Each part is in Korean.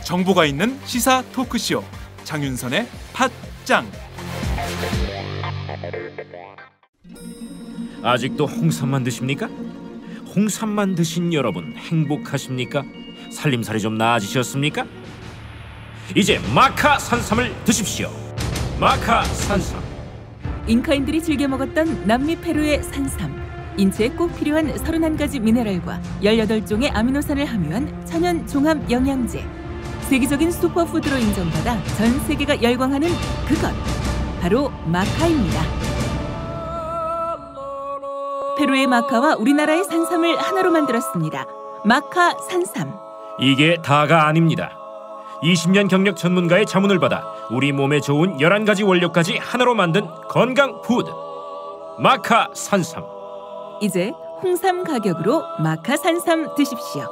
정보가 있는 시사 토크쇼 장윤선의 팟짱. 아직도 홍삼만 드십니까? 홍삼만 드신 여러분 행복하십니까? 살림살이 좀 나아지셨습니까? 이제 마카 산삼을 드십시오. 마카 산삼. 잉카인들이 즐겨 먹었던 남미 페루의 산삼. 인체에 꼭 필요한 31가지 미네랄과 18종의 아미노산을 함유한 천연 종합 영양제. 세계적인 슈퍼푸드로 인정받아 전 세계가 열광하는 그것, 바로 마카입니다. 페루의 마카와 우리나라의 산삼을 하나로 만들었습니다. 마카 산삼. 이게 다가 아닙니다. 20년 경력 전문가의 자문을 받아 우리 몸에 좋은 11가지 원료까지 하나로 만든 건강 푸드. 마카 산삼. 이제 홍삼 가격으로 마카 산삼 드십시오.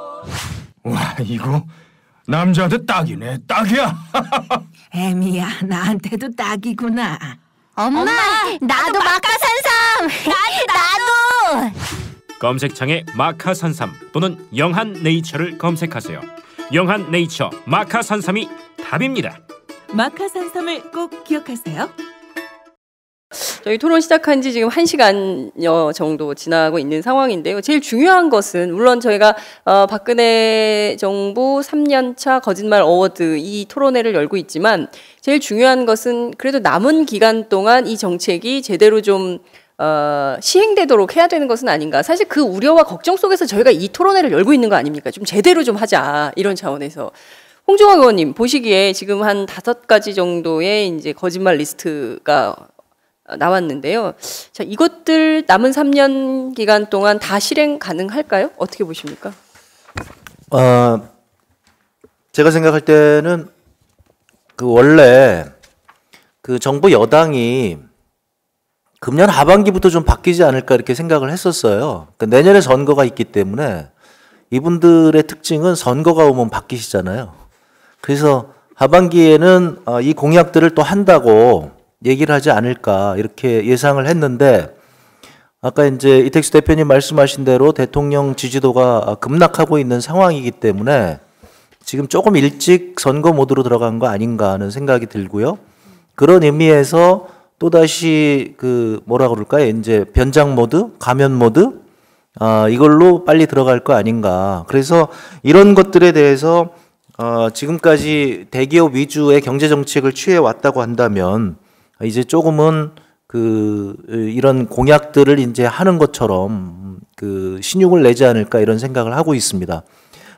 와, 이거 남자한테 딱이네. 딱이야. 애미야, 나한테도 딱이구나. 엄마, 나도 마카산삼. 나도. 검색창에 마카산삼 또는 영한네이처를 검색하세요. 영한네이처 마카산삼이 답입니다. 마카산삼을 꼭 기억하세요. 저희 토론 시작한 지 지금 1시간여 정도 지나고 있는 상황인데요. 제일 중요한 것은 물론 저희가 박근혜 정부 3년차 거짓말 어워드 이 토론회를 열고 있지만 제일 중요한 것은 그래도 남은 기간 동안 이 정책이 제대로 좀 시행되도록 해야 되는 것은 아닌가. 사실 그 우려와 걱정 속에서 저희가 이 토론회를 열고 있는 거 아닙니까? 좀 제대로 좀 하자 이런 차원에서. 홍종학 의원님 보시기에 지금 한 5가지 정도의 이제 거짓말 리스트가 나왔는데요. 자, 이것들 남은 3년 기간 동안 다 실행 가능할까요? 어떻게 보십니까? 제가 생각할 때는 원래 정부 여당이 금년 하반기부터 좀 바뀌지 않을까 이렇게 생각을 했었어요. 그러니까 내년에 선거가 있기 때문에 이분들의 특징은 선거가 오면 바뀌시잖아요. 그래서 하반기에는 이 공약들을 또 한다고 얘기를 하지 않을까 이렇게 예상을 했는데 아까 이제 이택수 대표님 말씀하신 대로 대통령 지지도가 급락하고 있는 상황이기 때문에 지금 조금 일찍 선거 모드로 들어간 거 아닌가 하는 생각이 들고요. 그런 의미에서 또다시 뭐라 그럴까요? 이제 변장 모드, 가면 모드 이걸로 빨리 들어갈 거 아닌가. 그래서 이런 것들에 대해서 지금까지 대기업 위주의 경제 정책을 취해 왔다고 한다면 이제 조금은 이런 공약들을 이제 하는 것처럼 신용을 내지 않을까 이런 생각을 하고 있습니다.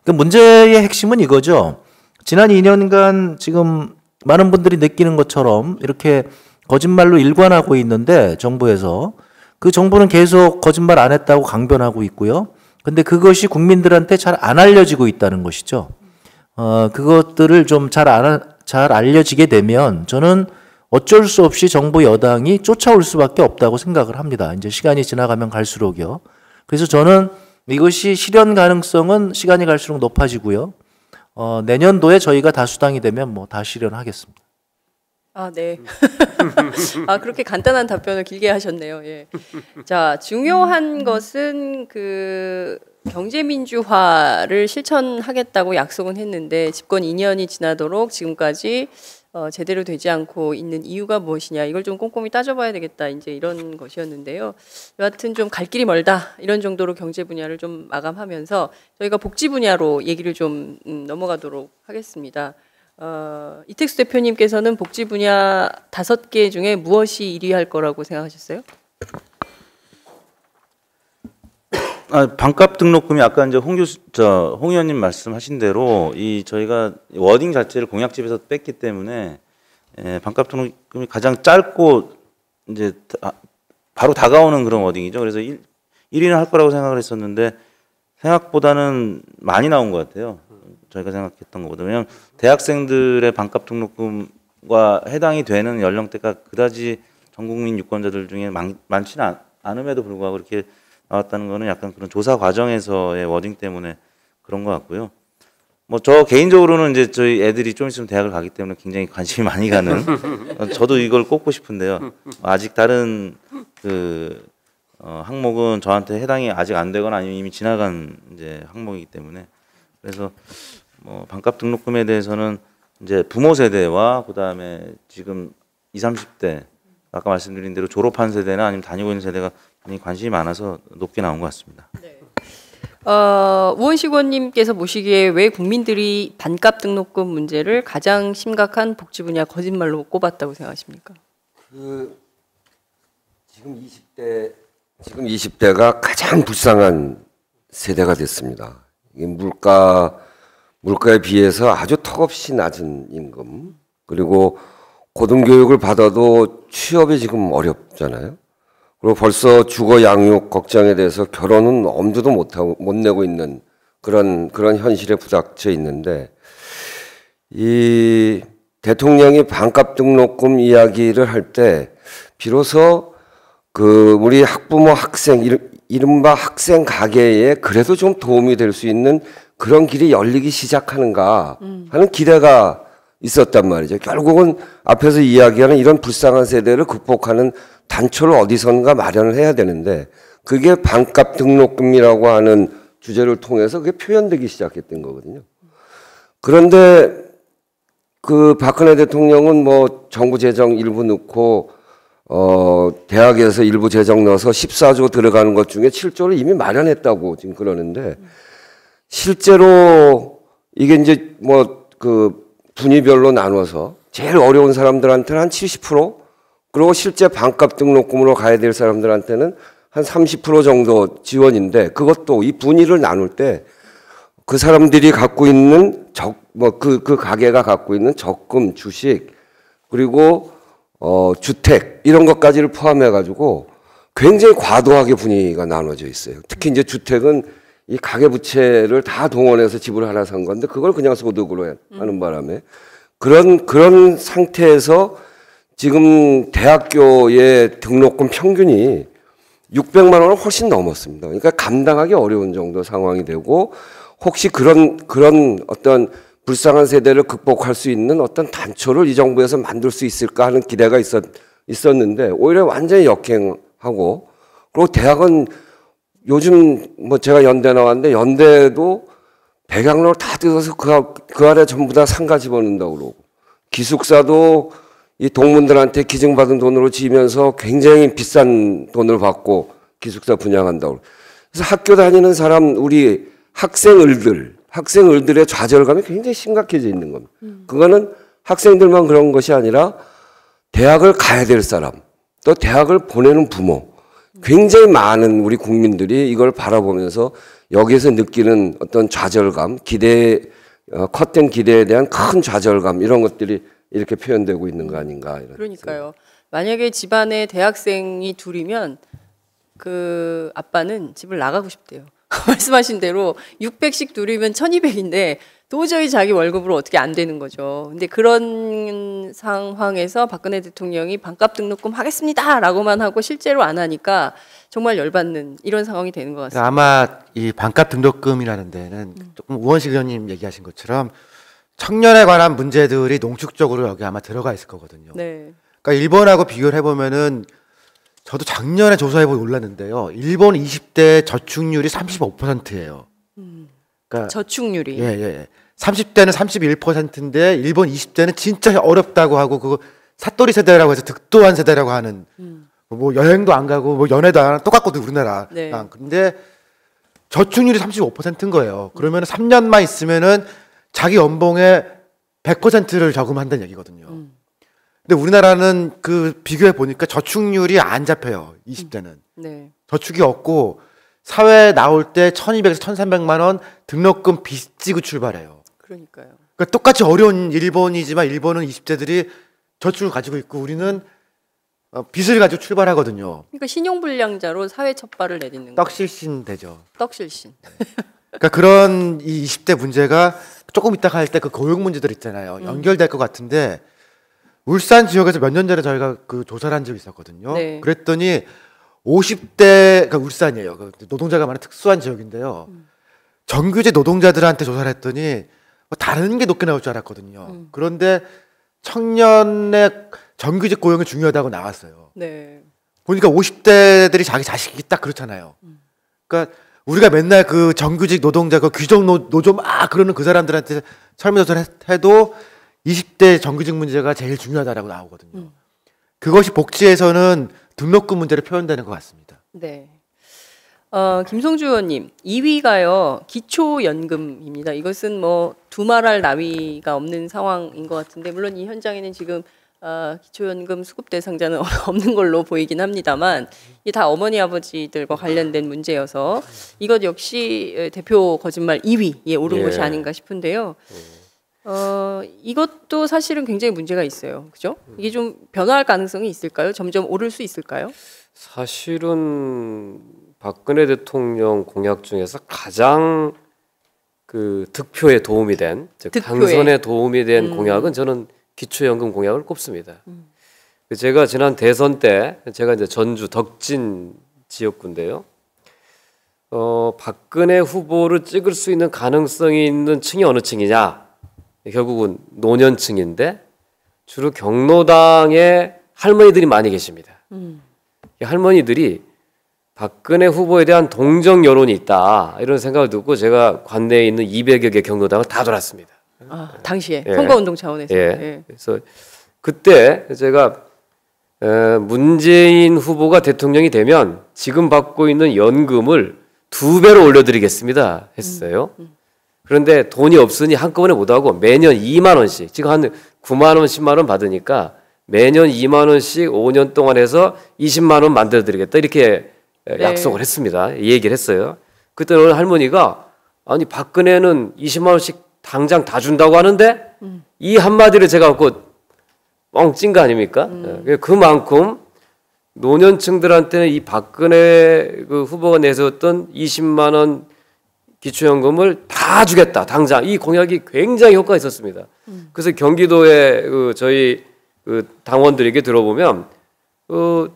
문제의 핵심은 이거죠. 지난 2년간 지금 많은 분들이 느끼는 것처럼 이렇게 거짓말로 일관하고 있는데 정부에서 그 정부는 계속 거짓말 안 했다고 강변하고 있고요. 근데 그것이 국민들한테 잘 안 알려지고 있다는 것이죠. 그것들을 좀 잘 알려지게 되면 저는 어쩔 수 없이 정부 여당이 쫓아올 수밖에 없다고 생각을 합니다. 이제 시간이 지나가면 갈수록요. 그래서 저는 이것이 실현 가능성은 시간이 갈수록 높아지고요. 내년도에 저희가 다수당이 되면 다 실현하겠습니다. 아, 네. 그렇게 간단한 답변을 길게 하셨네요. 예. 자, 중요한 것은 경제민주화를 실천하겠다고 약속은 했는데 집권 2년이 지나도록 지금까지 제대로 되지 않고 있는 이유가 무엇이냐, 이걸 좀 꼼꼼히 따져봐야 되겠다, 이제 이런 것이었는데요. 여하튼 좀 갈 길이 멀다 이런 정도로 경제 분야를 좀 마감하면서 저희가 복지 분야로 얘기를 좀 넘어가도록 하겠습니다. 이택수 대표님께서는 복지 분야 5개 중에 무엇이 1위 할 거라고 생각하셨어요? 반값 등록금이 아까 이제 홍 의원님 말씀하신 대로 저희가 워딩 자체를 공약집에서 뺐기 때문에 반값 등록금이 가장 짧고 이제 바로 다가오는 그런 워딩이죠. 그래서 1위는 할 거라고 생각을 했었는데 생각보다는 많이 나온 것 같아요. 저희가 생각했던 것보다. 왜냐하면 대학생들의 반값 등록금과 해당이 되는 연령대가 그다지 전 국민 유권자들 중에 많지는 않음에도 불구하고 이렇게 나왔다는 거는 약간 그런 조사 과정에서의 워딩 때문에 그런 것 같고요. 뭐 저 개인적으로는 이제 저희 애들이 좀 있으면 대학을 가기 때문에 굉장히 관심이 많이 가는 저도 이걸 꼽고 싶은데요. 아직 다른 그 항목은 저한테 해당이 아직 안 되거나 아니면 이미 지나간 이제 항목이기 때문에 그래서 뭐 반값 등록금에 대해서는 이제 부모 세대와 그다음에 지금 20, 30대 아까 말씀드린 대로 졸업한 세대나 아니면 다니고 있는 세대가 굉장히 관심이 많아서 높게 나온 것 같습니다. 네. 우원식 의원님께서 보시기에 왜 국민들이 반값 등록금 문제를 가장 심각한 복지 분야 거짓말로 꼽았다고 생각하십니까? 지금 20대가 가장 불쌍한 세대가 됐습니다. 이게 물가에 비해서 아주 턱없이 낮은 임금, 그리고 고등교육을 받아도 취업이 지금 어렵잖아요. 그리고 벌써 주거 양육 걱정에 대해서 결혼은 엄두도 못 내고 있는 그런 현실에 부닥쳐 있는데, 이 대통령이 반값 등록금 이야기를 할 때 비로소 우리 학부모 학생 이른바 학생 가계에 그래도 좀 도움이 될 수 있는 그런 길이 열리기 시작하는가 하는 기대가 있었단 말이죠. 결국은 앞에서 이야기하는 이런 불쌍한 세대를 극복하는 단초를 어디선가 마련을 해야 되는데, 그게 반값 등록금이라고 하는 주제를 통해서 그게 표현되기 시작했던 거거든요. 그런데 박근혜 대통령은 뭐 정부 재정 일부 넣고 대학에서 일부 재정 넣어서 14조 들어가는 것 중에 7조를 이미 마련했다고 지금 그러는데, 실제로 이게 이제 분위별로 나눠서 제일 어려운 사람들한테는 한 70%, 그리고 실제 반값 등록금으로 가야 될 사람들한테는 한 30% 정도 지원인데, 그것도 이 분위를 나눌 때 그 사람들이 갖고 있는 그 가게가 갖고 있는 적금, 주식, 그리고 주택 이런 것까지를 포함해 가지고 굉장히 과도하게 분위기가 나눠져 있어요. 특히 이제 주택은 이 가계부채를 다 동원해서 집을 하나 산 건데 그걸 그냥 소득으로 하는 바람에 그런 상태에서 지금 대학교의 등록금 평균이 600만 원을 훨씬 넘었습니다. 그러니까 감당하기 어려운 정도 상황이 되고, 혹시 그런 어떤 불쌍한 세대를 극복할 수 있는 어떤 단초를 이 정부에서 만들 수 있을까 하는 기대가 있었는데 오히려 완전히 역행하고, 그리고 대학은 요즘 제가 연대 나왔는데 연대도 백양로를 다 뜯어서 그 아래 전부 다 상가 집어넣는다고 그러고, 기숙사도 이 동문들한테 기증받은 돈으로 지으면서 굉장히 비싼 돈을 받고 기숙사 분양한다고. 그래서 학교 다니는 사람, 우리 학생들의 좌절감이 굉장히 심각해져 있는 겁니다. 그거는 학생들만 그런 것이 아니라 대학을 가야 될 사람, 또 대학을 보내는 부모, 굉장히 많은 우리 국민들이 이걸 바라보면서 여기에서 느끼는 어떤 좌절감, 컸던 기대에 대한 큰 좌절감, 이런 것들이 이렇게 표현되고 있는 거 아닌가. 그러니까요. 만약에 집안에 대학생이 둘이면 그 아빠는 집을 나가고 싶대요. 말씀하신 대로 600씩 둘이면 1200인데 도저히 자기 월급으로 어떻게 안 되는 거죠. 근데 그런 상황에서 박근혜 대통령이 반값 등록금 하겠습니다라고만 하고 실제로 안 하니까 정말 열받는 이런 상황이 되는 것 같습니다. 아마 이 반값 등록금이라는 데는 조금 우원식 의원님 얘기하신 것처럼 청년에 관한 문제들이 농축적으로 여기 아마 들어가 있을 거거든요. 네. 그러니까 일본하고 비교를 해보면은, 저도 작년에 조사해보고 놀랐는데요. 일본 20대 저축률이 35%예요. 그러니까 저축률이. 예. 30대는 31%인데 일본 20대는 진짜 어렵다고 하고, 그거 사또리 세대라고 해서 득도한 세대라고 하는, 뭐 여행도 안 가고 뭐 연애도 안 하고 똑같거든 우리나라. 네. 근데 저축률이 35%인 거예요. 그러면 3년만 있으면은 자기 연봉의 100%를 저금한다는 얘기거든요. 근데 우리나라는 비교해 보니까 저축률이 안 잡혀요. 20대는. 네. 저축이 없고 사회에 나올 때 1200에서 1300만 원 등록금 빚지고 출발해요. 그러니까요. 그러니까 똑같이 어려운 일본이지만 일본은 20대들이 저축을 가지고 있고 우리는 빚을 가지고 출발하거든요. 그러니까 신용불량자로 사회 첫발을 내딛는 떡실신 되죠. 떡실신. 그러니까 그런 이 20대 문제가 조금 이따가 할 때 그 고용 문제들 있잖아요. 연결될 것 같은데, 울산 지역에서 몇 년 전에 저희가 조사를 한 적이 있었거든요. 네. 그랬더니 50대, 그러니까 울산이에요. 노동자가 많은 특수한 지역인데요. 정규직 노동자들한테 조사를 했더니 다른 게 높게 나올 줄 알았거든요. 그런데 청년의 정규직 고용이 중요하다고 나왔어요. 네. 보니까 50대들이 자기 자식이 딱 그렇잖아요. 그러니까 우리가 맨날 그 정규직 노동자 그 규정 노조 막 그러는 그 사람들한테 설문조사를 해도 20대 정규직 문제가 제일 중요하다라고 나오거든요. 그것이 복지에서는 등록금 문제로 표현되는 것 같습니다. 네. 김성주 의원님, 2위가요 기초연금입니다. 이것은 뭐 두말할 나위가 없는 상황인 것 같은데, 물론 이 현장에는 지금 기초연금 수급 대상자는 없는 걸로 보이긴 합니다만, 이게 다 어머니 아버지들과 관련된 문제여서 이것 역시 대표 거짓말 2위에 오른 것이 아닌가 싶은데요. 이것도 사실은 굉장히 문제가 있어요. 그죠? 이게 좀 변화할 가능성이 있을까요? 점점 오를 수 있을까요? 사실은 박근혜 대통령 공약 중에서 가장 그 득표에 도움이 된, 즉 당선에 도움이 된 공약은 저는 기초연금 공약을 꼽습니다. 제가 지난 대선 때 제가 이제 전주 덕진 지역구인데요. 박근혜 후보를 찍을 수 있는 가능성이 있는 층이 어느 층이냐? 결국은 노년층인데 주로 경로당에 할머니들이 많이 계십니다. 이 할머니들이 박근혜 후보에 대한 동정 여론이 있다 이런 생각을 듣고 제가 관내에 있는 200여 개 경로당을 다 돌았습니다. 당시에 선거운동 차원에서. 그래서 그때 제가 문재인 후보가 대통령이 되면 지금 받고 있는 연금을 2배로 올려드리겠습니다 했어요. 그런데 돈이 없으니 한꺼번에 못하고 매년 2만 원씩, 지금 한 9만 원, 10만 원 받으니까 매년 2만 원씩 5년 동안 해서 20만 원 만들어드리겠다 이렇게 약속을 했습니다. 이 얘기를 했어요. 그때 어느 할머니가 아니 박근혜는 20만 원씩 당장 다 준다고 하는데 이 한마디를 제가 갖고 뻥찐 거 아닙니까? 그만큼 노년층들한테는 이 박근혜 그 후보가 내세웠던 20만 원 기초연금을 다 주겠다 당장, 이 공약이 굉장히 효과가 있었습니다. 그래서 경기도에 그 저희 그 당원들에게 들어보면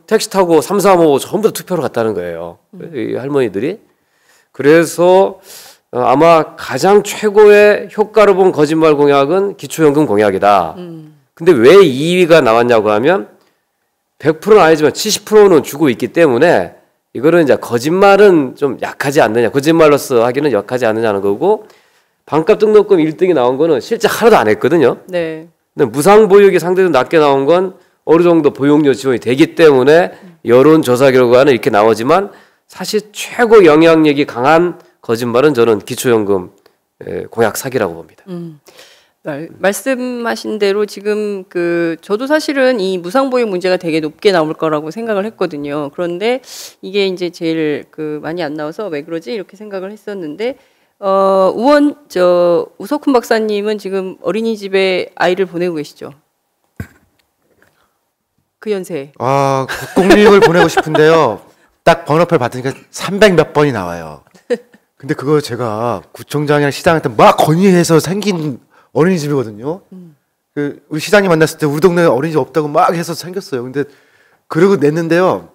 택시 타고 3, 4, 5 전부 다 투표를 갔다는 거예요. 이 할머니들이. 그래서 아마 가장 최고의 효과를 본 거짓말 공약은 기초연금 공약이다. 근데 왜 2위가 나왔냐고 하면 100%는 아니지만 70%는 주고 있기 때문에 이거는 이제 거짓말은 좀 약하지 않느냐, 거짓말로서 하기는 약하지 않느냐는 거고, 반값 등록금 1등이 나온 거는 실제 하나도 안 했거든요. 네. 근데 무상보육이 상대적으로 낮게 나온 건 어느 정도 보육료 지원이 되기 때문에 여론조사 결과는 이렇게 나오지만 사실 최고 영향력이 강한 거짓말은 저는 기초연금 공약 사기라고 봅니다. 말씀하신 대로 지금 저도 사실은 이 무상보육 문제가 되게 높게 나올 거라고 생각을 했거든요. 그런데 이게 이제 제일 많이 안 나와서 왜 그러지 이렇게 생각을 했었는데, 우석훈 박사님은 지금 어린이집에 아이를 보내고 계시죠? 그 연세에. 국공립을 보내고 싶은데요. 딱 번호표를 받으니까 300 몇 번이 나와요. 근데 그거 제가 구청장이랑 시장한테 막 건의해서 생긴 어린이집이거든요. 우리 시장님 만났을 때 우리 동네에 어린이집 없다고 막 해서 생겼어요. 근데 그러고 냈는데요.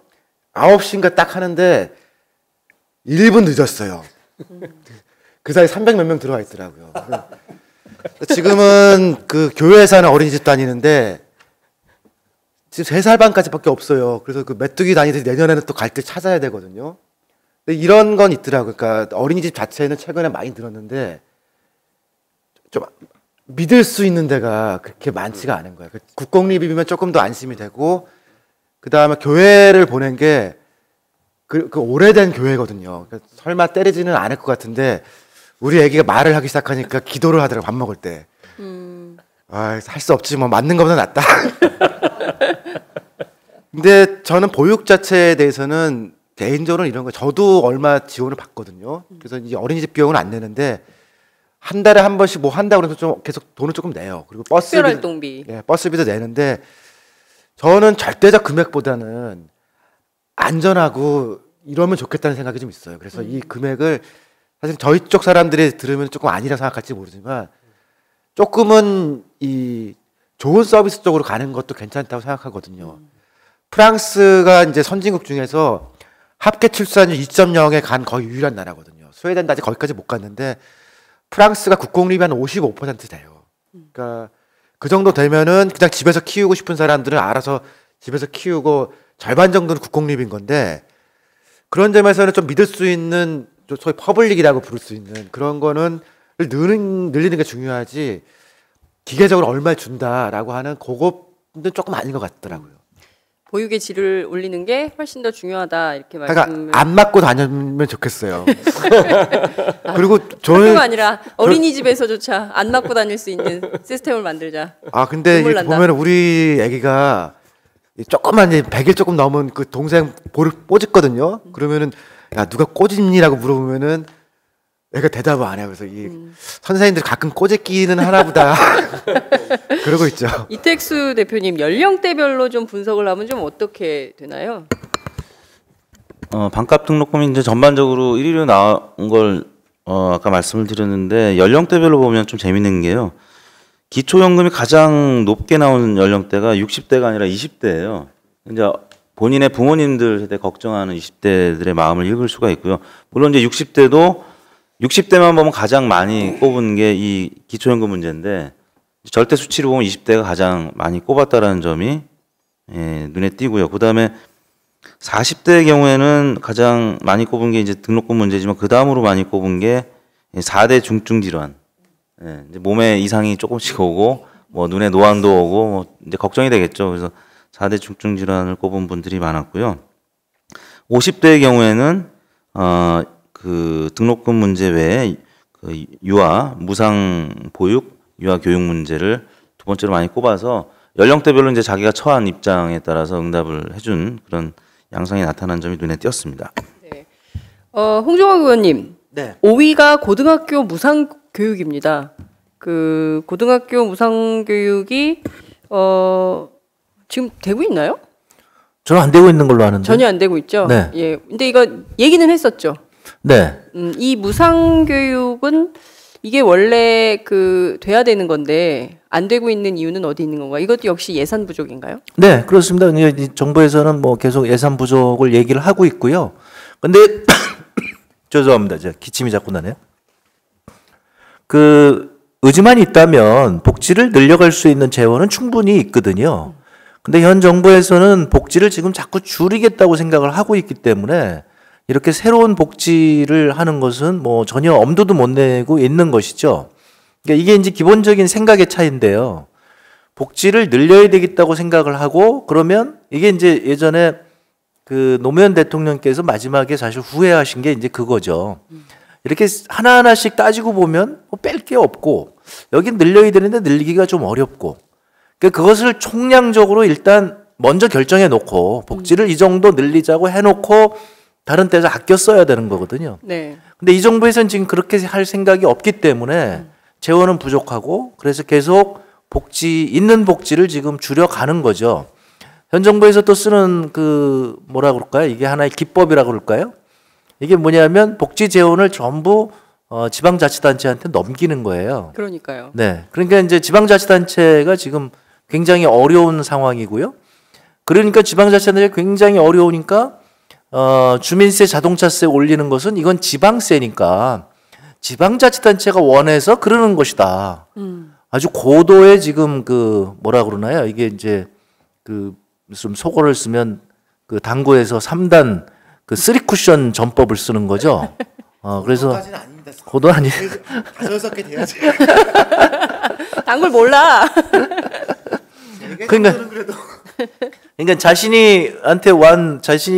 9시인가 딱 하는데 1분 늦었어요. 그 사이 300 몇 명 들어와 있더라고요. 지금은 그 교회에 사는 어린이집 다니는데 지금 3살 반까지밖에 없어요. 그래서 그 메뚜기 다니듯이 내년에는 또 갈 길 찾아야 되거든요. 근데 이런 건 있더라고요. 그러니까 어린이집 자체는 최근에 많이 늘었는데 좀 믿을 수 있는 데가 그렇게 많지가 않은 거예요. 국공립이면 조금 더 안심이 되고, 그 다음에 교회를 보낸 게 그 오래된 교회거든요. 그러니까 설마 때리지는 않을 것 같은데 우리 애기가 말을 하기 시작하니까 기도를 하더라고요. 밥 먹을 때. 할 수 없지 뭐, 맞는 것보다 낫다. 근데 저는 보육 자체에 대해서는 개인적으로 이런 거, 저도 얼마 지원을 받거든요. 그래서 이제 어린이집 비용은 안 내는데 한 달에 한 번씩 뭐 한다고 해서 좀 계속 돈을 조금 내요. 그리고 특별활동비. 버스비도 내는데 저는 절대적 금액보다는 안전하고 이러면 좋겠다는 생각이 좀 있어요. 그래서 이 금액을 사실 저희 쪽 사람들이 들으면 조금 아니라 생각할지 모르지만 조금은 이 좋은 서비스 쪽으로 가는 것도 괜찮다고 생각하거든요. 프랑스가 이제 선진국 중에서 합계 출산율 2.0에 간 거의 유일한 나라거든요. 스웨덴도 아직 거기까지 못 갔는데 프랑스가 국공립이 한 55% 돼요. 그러니까 그 정도 되면은 그냥 집에서 키우고 싶은 사람들은 알아서 집에서 키우고 절반 정도는 국공립인 건데 그런 점에서는 좀 믿을 수 있는 소위 퍼블릭이라고 부를 수 있는 그런 거는 늘리는 게 중요하지 기계적으로 얼마 준다라고 하는 그거는 조금 아닌 것 같더라고요. 보육의 질을 올리는 게 훨씬 더 중요하다 이렇게 그러니까 말씀을. 안 맞고 다니면 좋겠어요. 그리고 저는 학교가 아니라 어린이집에서조차 안 맞고 다닐 수 있는 시스템을 만들자. 근데 보면 우리 애기가 조금만 이제 100일 조금 넘은 그 동생 볼을 꼬집거든요. 그러면은 야 누가 꼬집니라고 물어보면은 애가 대답을 안 해요. 그래서 이 선생님들 가끔 꼬집기는 하나보다 그러고 있죠. 이택수 대표님 연령대별로 좀 분석을 하면 좀 어떻게 되나요? 반값 등록금이 이제 전반적으로 1위로 나온 걸 아까 말씀을 드렸는데 연령대별로 보면 좀 재밌는 게요. 기초연금이 가장 높게 나오는 연령대가 60대가 아니라 20대예요. 이제 본인의 부모님들 세대 걱정하는 20대들의 마음을 읽을 수가 있고요. 물론 이제 60대만 보면 가장 많이 꼽은 게 이 기초연금 문제인데 절대 수치로 보면 20대가 가장 많이 꼽았다라는 점이 눈에 띄고요. 그다음에 40대의 경우에는 가장 많이 꼽은 게 이제 등록금 문제지만 그 다음으로 많이 꼽은 게 4대 중증 질환. 이제 몸에 이상이 조금씩 오고 뭐 눈에 노안도 오고 뭐 이제 걱정이 되겠죠. 그래서 4대 중증 질환을 꼽은 분들이 많았고요. 50대의 경우에는 그 등록금 문제 외에 그 유아 무상 보육, 유아 교육 문제를 두 번째로 많이 꼽아서 연령대별로 이제 자기가 처한 입장에 따라서 응답을 해준 그런 양상이 나타난 점이 눈에 띄었습니다. 네. 홍종학 의원님. 네. 5위가 고등학교 무상 교육입니다. 그 고등학교 무상 교육이 지금 되고 있나요? 저는 안 되고 있는 걸로 아는데. 전혀 안 되고 있죠. 네. 예. 근데 이거 얘기는 했었죠. 네. 이 무상 교육은 이게 원래 그 돼야 되는 건데 안 되고 있는 이유는 어디 있는 건가? 이것도 역시 예산 부족인가요? 네, 그렇습니다. 이 정부에서는 뭐 계속 예산 부족을 얘기를 하고 있고요. 근데 죄송합니다. 제가 기침이 자꾸 나네요. 그 의지만 있다면 복지를 늘려갈 수 있는 재원은 충분히 있거든요. 근데 현 정부에서는 복지를 지금 자꾸 줄이겠다고 생각을 하고 있기 때문에 이렇게 새로운 복지를 하는 것은 뭐 전혀 엄두도 못 내고 있는 것이죠. 그러니까 이게 이제 기본적인 생각의 차이인데요. 복지를 늘려야 되겠다고 생각을 하고 그러면 이게 이제 예전에 그 노무현 대통령께서 마지막에 사실 후회하신 게 이제 그거죠. 이렇게 하나하나씩 따지고 보면 뭐 뺄 게 없고 여기 늘려야 되는데 늘리기가 좀 어렵고 그러니까 그것을 총량적으로 일단 먼저 결정해 놓고 복지를 이 정도 늘리자고 해놓고 다른 데서 아껴 써야 되는 거거든요. 네. 근데 이 정부에서는 지금 그렇게 할 생각이 없기 때문에 재원은 부족하고 그래서 계속 있는 복지를 지금 줄여가는 거죠. 현 정부에서 또 쓰는 그 뭐라 그럴까요? 이게 하나의 기법이라고 그럴까요? 이게 뭐냐면 복지 재원을 전부 지방자치단체한테 넘기는 거예요. 그러니까요. 네. 그러니까 이제 지방자치단체가 지금 굉장히 어려운 상황이고요. 그러니까 지방자치단체가 굉장히 어려우니까 주민세, 자동차세 올리는 것은 이건 지방세니까 지방자치단체가 원해서 그러는 것이다. 아주 고도의 지금 그 뭐라 그러나요? 이게 이제 그 좀 속어를 쓰면 그 당구에서 3단 그 3쿠션 전법을 쓰는 거죠. 그래서 고도 아니. 5개 돼야지. 당구를 몰라. 그러니까 자신이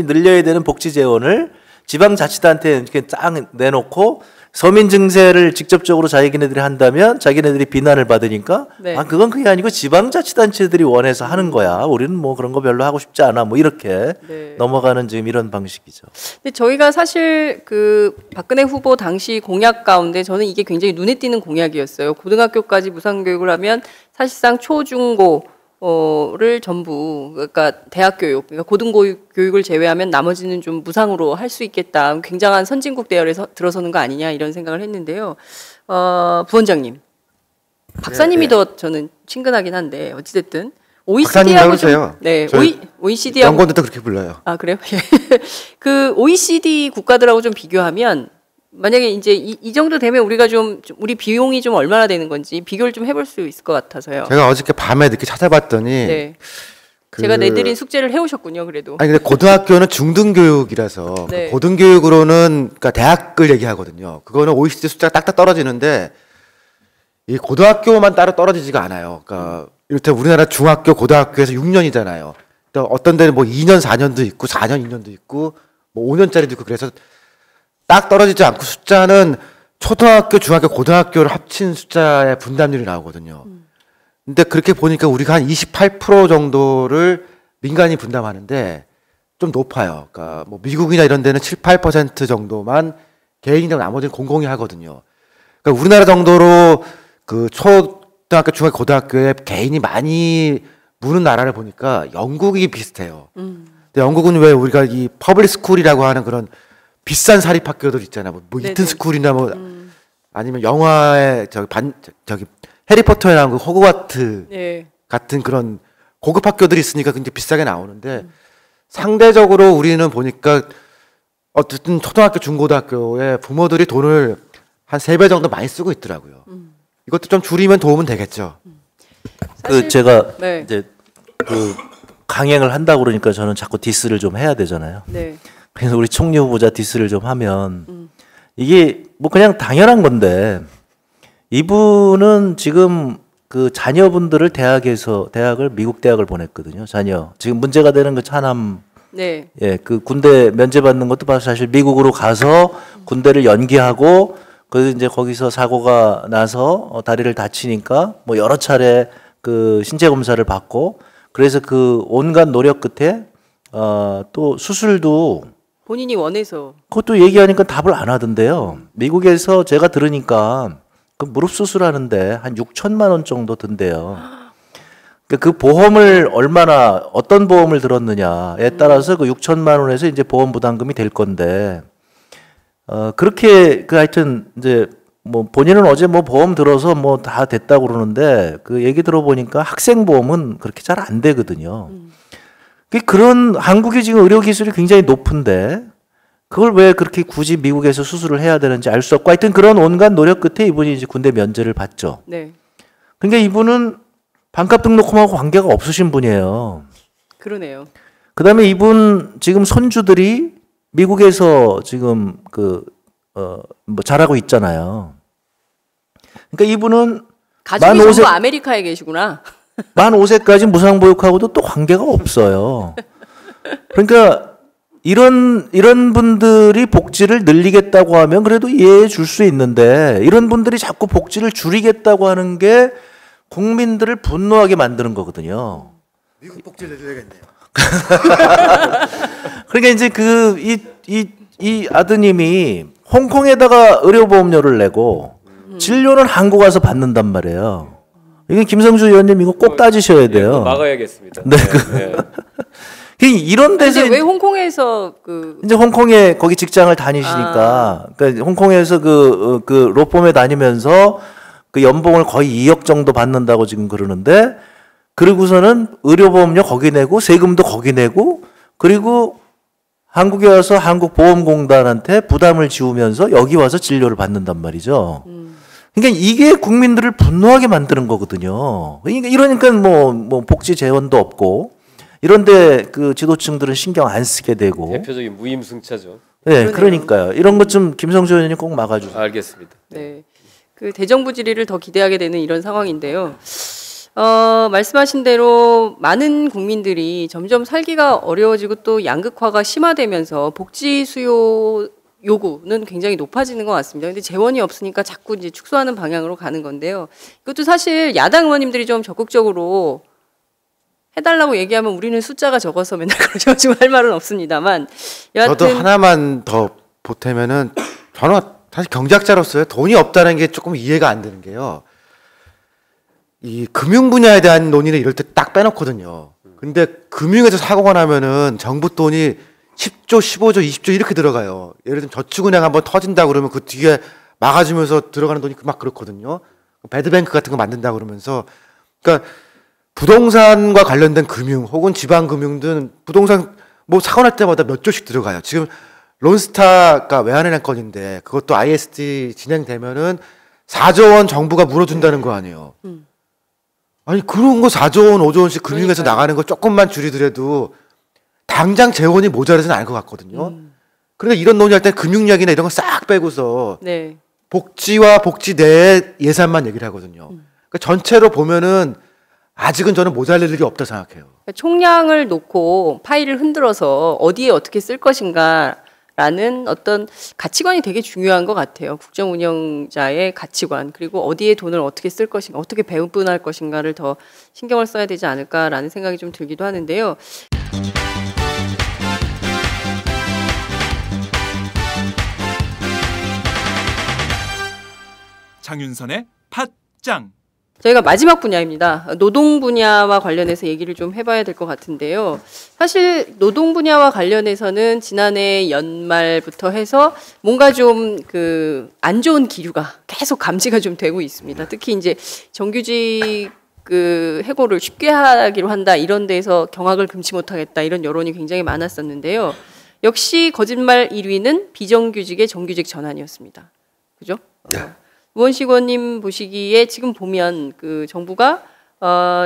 늘려야 되는 복지 재원을 지방자치단체에 이렇게 딱 내놓고 서민 증세를 직접적으로 자기네들이 한다면 자기네들이 비난을 받으니까 네. 그건 그게 아니고 지방자치단체들이 원해서 하는 거야. 우리는 뭐 그런 거 별로 하고 싶지 않아. 뭐 이렇게 네. 넘어가는 지금 이런 방식이죠. 근데 저희가 사실 그 박근혜 후보 당시 공약 가운데 저는 이게 굉장히 눈에 띄는 공약이었어요. 고등학교까지 무상교육을 하면 사실상 초중고 를 전부 그러니까 대학 교육, 그러니까 고등교육을 제외하면 나머지는 좀 무상으로 할 수 있겠다. 굉장한 선진국 대열에 들어서는 거 아니냐 이런 생각을 했는데요. 부원장님, 박사님이 더 저는 친근하긴 한데 어찌됐든 OECD하고 좀, 네, OECD하고 연구원들도 그렇게 불러요. 아 그래요? 그 OECD 국가들하고 좀 비교하면 만약에 이제 이 정도 되면 우리가 좀 우리 비용이 좀 얼마나 되는 건지 비교를 좀 해볼 수 있을 것 같아서요. 제가 어저께 밤에 늦게 찾아봤더니 네. 제가 내드린 숙제를 해오셨군요. 그래도. 아니 근데 고등학교는 중등교육이라서 네. 그 고등교육으로는 그러니까 대학을 얘기하거든요. 그거는 OECD 숫자가 딱딱 떨어지는데 이 고등학교만 따로 떨어지지가 않아요. 그러니까 이를테면 우리나라 중학교 고등학교에서 6년이잖아요. 또 어떤 데는 뭐 2년 4년도 있고 4년 2년도 있고 뭐 5년짜리도 있고 그래서 딱 떨어지지 않고 숫자는 초등학교, 중학교, 고등학교를 합친 숫자의 분담률이 나오거든요. 근데 그렇게 보니까 우리가 한 28% 정도를 민간이 분담하는데 좀 높아요. 그러니까 뭐 미국이나 이런 데는 7, 8% 정도만 개인이나 나머지는 공공이 하거든요. 그러니까 우리나라 정도로 그 초등학교, 중학교, 고등학교에 개인이 많이 무는 나라를 보니까 영국이 비슷해요. 근데 영국은 왜 우리가 이 퍼블릭 스쿨이라고 하는 그런 비싼 사립학교들 있잖아요. 뭐 이튼 스쿨이나 뭐 아니면 영화에 저기 해리포터에 나온 그 호그와트 네. 같은 그런 고급 학교들이 있으니까 굉장히 비싸게 나오는데 상대적으로 우리는 보니까 어쨌든 초등학교, 중고등학교에 부모들이 돈을 한 3배 정도 많이 쓰고 있더라고요. 이것도 좀 줄이면 도움은 되겠죠. 그 제가 네. 이제 그 강행을 한다고 그러니까 저는 자꾸 디스를 좀 해야 되잖아요. 네. 그래서 우리 총리 후보자 디스를 좀 하면 이게 뭐 그냥 당연한 건데 이분은 지금 그 자녀분들을 대학을 미국 대학을 보냈거든요. 자녀 지금 문제가 되는 그 차남 네. 예, 그 군대 면제받는 것도 사실 미국으로 가서 군대를 연기하고 그래서 이제 거기서 사고가 나서 다리를 다치니까 뭐 여러 차례 그 신체 검사를 받고 그래서 그 온갖 노력 끝에 또 수술도 본인이 원해서 그것도 얘기하니까 답을 안 하던데요. 미국에서 제가 들으니까 그 무릎 수술하는데 한 6천만 원 정도 든대요. 그 보험을 얼마나 어떤 보험을 들었느냐에 따라서 그 6천만 원에서 이제 보험 부담금이 될 건데 그렇게 그 하여튼 이제 뭐 본인은 어제 뭐 보험 들어서 뭐 다 됐다고 그러는데 그 얘기 들어보니까 학생 보험은 그렇게 잘 안 되거든요. 그런 한국이 지금 의료 기술이 굉장히 높은데 그걸 왜 그렇게 굳이 미국에서 수술을 해야 되는지 알 수 없고 하여튼 그런 온갖 노력 끝에 이분이 이제 군대 면제를 받죠. 네. 그러니까 이분은 반값 등록금하고 관계가 없으신 분이에요. 그러네요. 그다음에 이분 지금 손주들이 미국에서 지금 뭐 잘하고 있잖아요. 그러니까 이분은 가족이 전부 아메리카에 계시구나. 만 5세까지 무상보육하고도 또 관계가 없어요. 그러니까 이런 분들이 복지를 늘리겠다고 하면 그래도 이해해 줄 수 있는데 이런 분들이 자꾸 복지를 줄이겠다고 하는 게 국민들을 분노하게 만드는 거거든요. 미국 복지를 내줘야겠네요. 그러니까 이제 이 아드님이 홍콩에다가 의료보험료를 내고 진료는 한국 와서 받는단 말이에요. 이게 김성주 의원님 이거 꼭 따지셔야 돼요. 예, 막아야겠습니다. 네. 이런 데서 왜 홍콩에서 이제 홍콩에 거기 직장을 다니시니까 그러니까 홍콩에서 그 로펌에 다니면서 그 연봉을 거의 2억 정도 받는다고 지금 그러는데 그러고서는 의료보험료 거기 내고 세금도 거기 내고 그리고 한국에 와서 한국보험공단한테 부담을 지우면서 여기 와서 진료를 받는단 말이죠. 그러니까 이게 국민들을 분노하게 만드는 거거든요. 이러니까 뭐 복지 재원도 없고 이런데 그 지도층들은 신경 안 쓰게 되고 대표적인 무임승차죠. 네, 그러니까요. 이런 것 좀 김성주 의원님 꼭 막아주세요. 알겠습니다. 네, 그 대정부 질의를 더 기대하게 되는 이런 상황인데요. 말씀하신 대로 많은 국민들이 점점 살기가 어려워지고 또 양극화가 심화되면서 복지 수요 요구는 굉장히 높아지는 것 같습니다. 근데 재원이 없으니까 자꾸 이제 축소하는 방향으로 가는 건데요. 이것도 사실 야당 의원님들이 좀 적극적으로 해달라고 얘기하면 우리는 숫자가 적어서 맨날 그러죠. 지금 할 말은 없습니다만. 여하튼 저도 하나만 더 보태면은 저는 사실 경제학자로서요 돈이 없다는 게 조금 이해가 안 되는 게요. 이 금융 분야에 대한 논의는 이럴 때 딱 빼놓거든요. 근데 금융에서 사고가 나면은 정부 돈이 10조, 15조, 20조 이렇게 들어가요. 예를 들면 저축은행 한번 터진다 그러면 그 뒤에 막아주면서 들어가는 돈이 막 그렇거든요. 배드뱅크 같은 거 만든다 그러면서 그러니까 부동산과 관련된 금융 혹은 지방금융 등 부동산 뭐 사고 날 때마다 몇 조씩 들어가요. 지금 론스타가 외환은행 건인데 그것도 ISD 진행되면은 4조 원 정부가 물어준다는 거 아니에요. 아니 그런 거 4조 원, 5조 원씩 금융에서 나가는 거 조금만 줄이더라도 당장 재원이 모자라지는 않을 것 같거든요. 그러니까 이런 논의할 때 금융약이나 이런 거 싹 빼고서 네. 복지와 복지 내 예산만 얘기를 하거든요. 그러니까 전체로 보면은 아직은 저는 모자랄 일이 없다 생각해요. 그러니까 총량을 놓고 파일을 흔들어서 어디에 어떻게 쓸 것인가라는 어떤 가치관이 되게 중요한 것 같아요. 국정 운영자의 가치관, 그리고 어디에 돈을 어떻게 쓸 것인가, 어떻게 배분할 것인가를 더 신경을 써야 되지 않을까라는 생각이 좀 들기도 하는데요. 장윤선의 팟짱. 저희가 마지막 분야입니다. 노동 분야와 관련해서 얘기를 좀 해봐야 될 것 같은데요. 사실 노동 분야와 관련해서는 지난해 연말부터 해서 뭔가 좀 그 안 좋은 기류가 계속 감지가 좀 되고 있습니다. 특히 이제 정규직 그 해고를 쉽게 하기로 한다, 이런 데서 경악을 금치 못하겠다, 이런 여론이 굉장히 많았었는데요. 역시 거짓말 1위는 비정규직의 정규직 전환이었습니다. 그죠? 네. 우원식 의원님 보시기에 지금 보면 그 정부가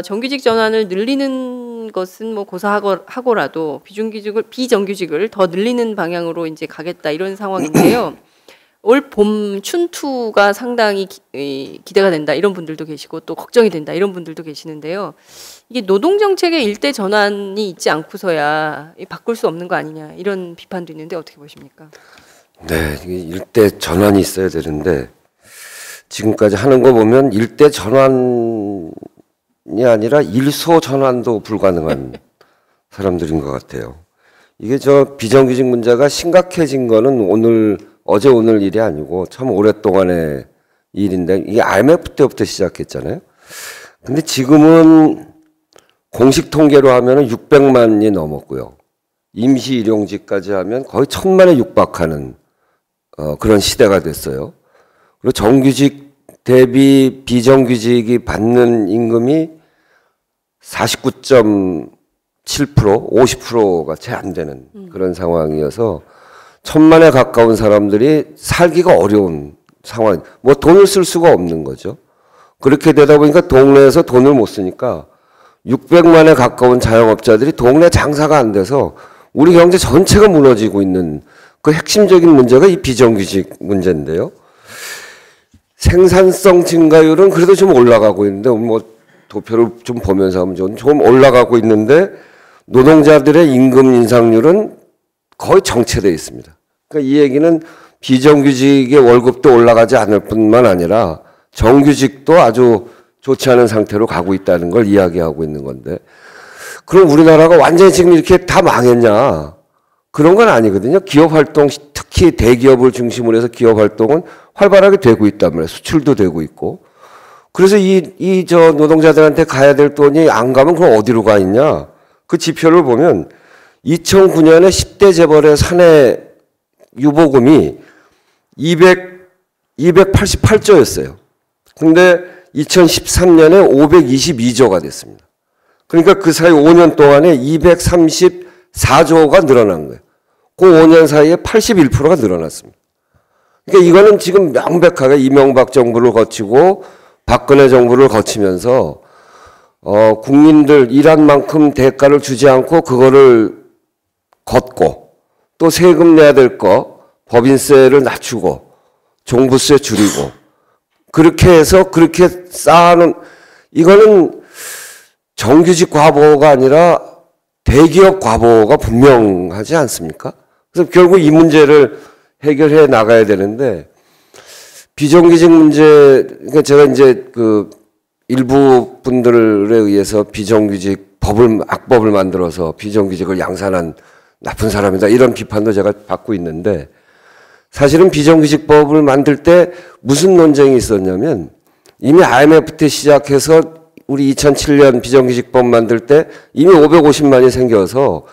정규직 전환을 늘리는 것은 뭐 고사하고라도 비정규직을 더 늘리는 방향으로 이제 가겠다, 이런 상황인데요. 올 봄 춘투가 상당히 기대가 된다, 이런 분들도 계시고 또 걱정이 된다, 이런 분들도 계시는데요. 이게 노동 정책의 일대 전환이 있지 않고서야 바꿀 수 없는 거 아니냐, 이런 비판도 있는데 어떻게 보십니까? 네, 이게 일대 전환이 있어야 되는데 지금까지 하는 거 보면 일대 전환이 아니라 일소 전환도 불가능한 사람들인 것 같아요. 이게 저 비정규직 문제가 심각해진 거는 어제 오늘 일이 아니고 참 오랫동안의 일인데, 이게 IMF 때부터 시작했잖아요. 근데 지금은 공식 통계로 하면 600만이 넘었고요. 임시 일용직까지 하면 거의 1000만에 육박하는 그런 시대가 됐어요. 그리고 정규직 대비 비정규직이 받는 임금이 49.7%, 50%가 채 안 되는 그런 상황이어서 1000만에 가까운 사람들이 살기가 어려운 상황, 뭐 돈을 쓸 수가 없는 거죠. 그렇게 되다 보니까 동네에서 돈을 못 쓰니까 600만에 가까운 자영업자들이 동네 장사가 안 돼서 우리 경제 전체가 무너지고 있는 그 핵심적인 문제가 이 비정규직 문제인데요. 생산성 증가율은 그래도 좀 올라가고 있는데, 뭐 도표를 좀 보면서 하면 좀 올라가고 있는데 노동자들의 임금 인상률은 거의 정체되어 있습니다. 그러니까 이 얘기는 비정규직의 월급도 올라가지 않을 뿐만 아니라 정규직도 아주 좋지 않은 상태로 가고 있다는 걸 이야기하고 있는 건데, 그럼 우리나라가 완전히 지금 이렇게 다 망했냐? 그런 건 아니거든요. 기업 활동, 특히 대기업을 중심으로 해서 기업 활동은 활발하게 되고 있단 말이에요. 수출도 되고 있고. 그래서 저 노동자들한테 가야 될 돈이 안 가면 그럼 어디로 가 있냐? 그 지표를 보면 2009년에 10대 재벌의 사내 유보금이 288조였어요. 근데 2013년에 522조가 됐습니다. 그러니까 그 사이 5년 동안에 234조가 늘어난 거예요. 그 5년 사이에 81%가 늘어났습니다. 그러니까 이거는 지금 명백하게 이명박 정부를 거치고 박근혜 정부를 거치면서 국민들 일한 만큼 대가를 주지 않고 그거를 걷고, 또 세금 내야 될 거 법인세를 낮추고 종부세 줄이고, 그렇게 해서 그렇게 쌓아놓은, 이거는 정규직 과보가 아니라 대기업 과보가 분명하지 않습니까? 그래서 결국 이 문제를 해결해 나가야 되는데, 비정규직 문제, 그러니까 제가 이제 그 일부 분들에 의해서 비정규직 악법을 만들어서 비정규직을 양산한 나쁜 사람이다, 이런 비판도 제가 받고 있는데, 사실은 비정규직법을 만들 때 무슨 논쟁이 있었냐면, 이미 IMF 때 시작해서 우리 2007년 비정규직법 만들 때 이미 550만이 생겨서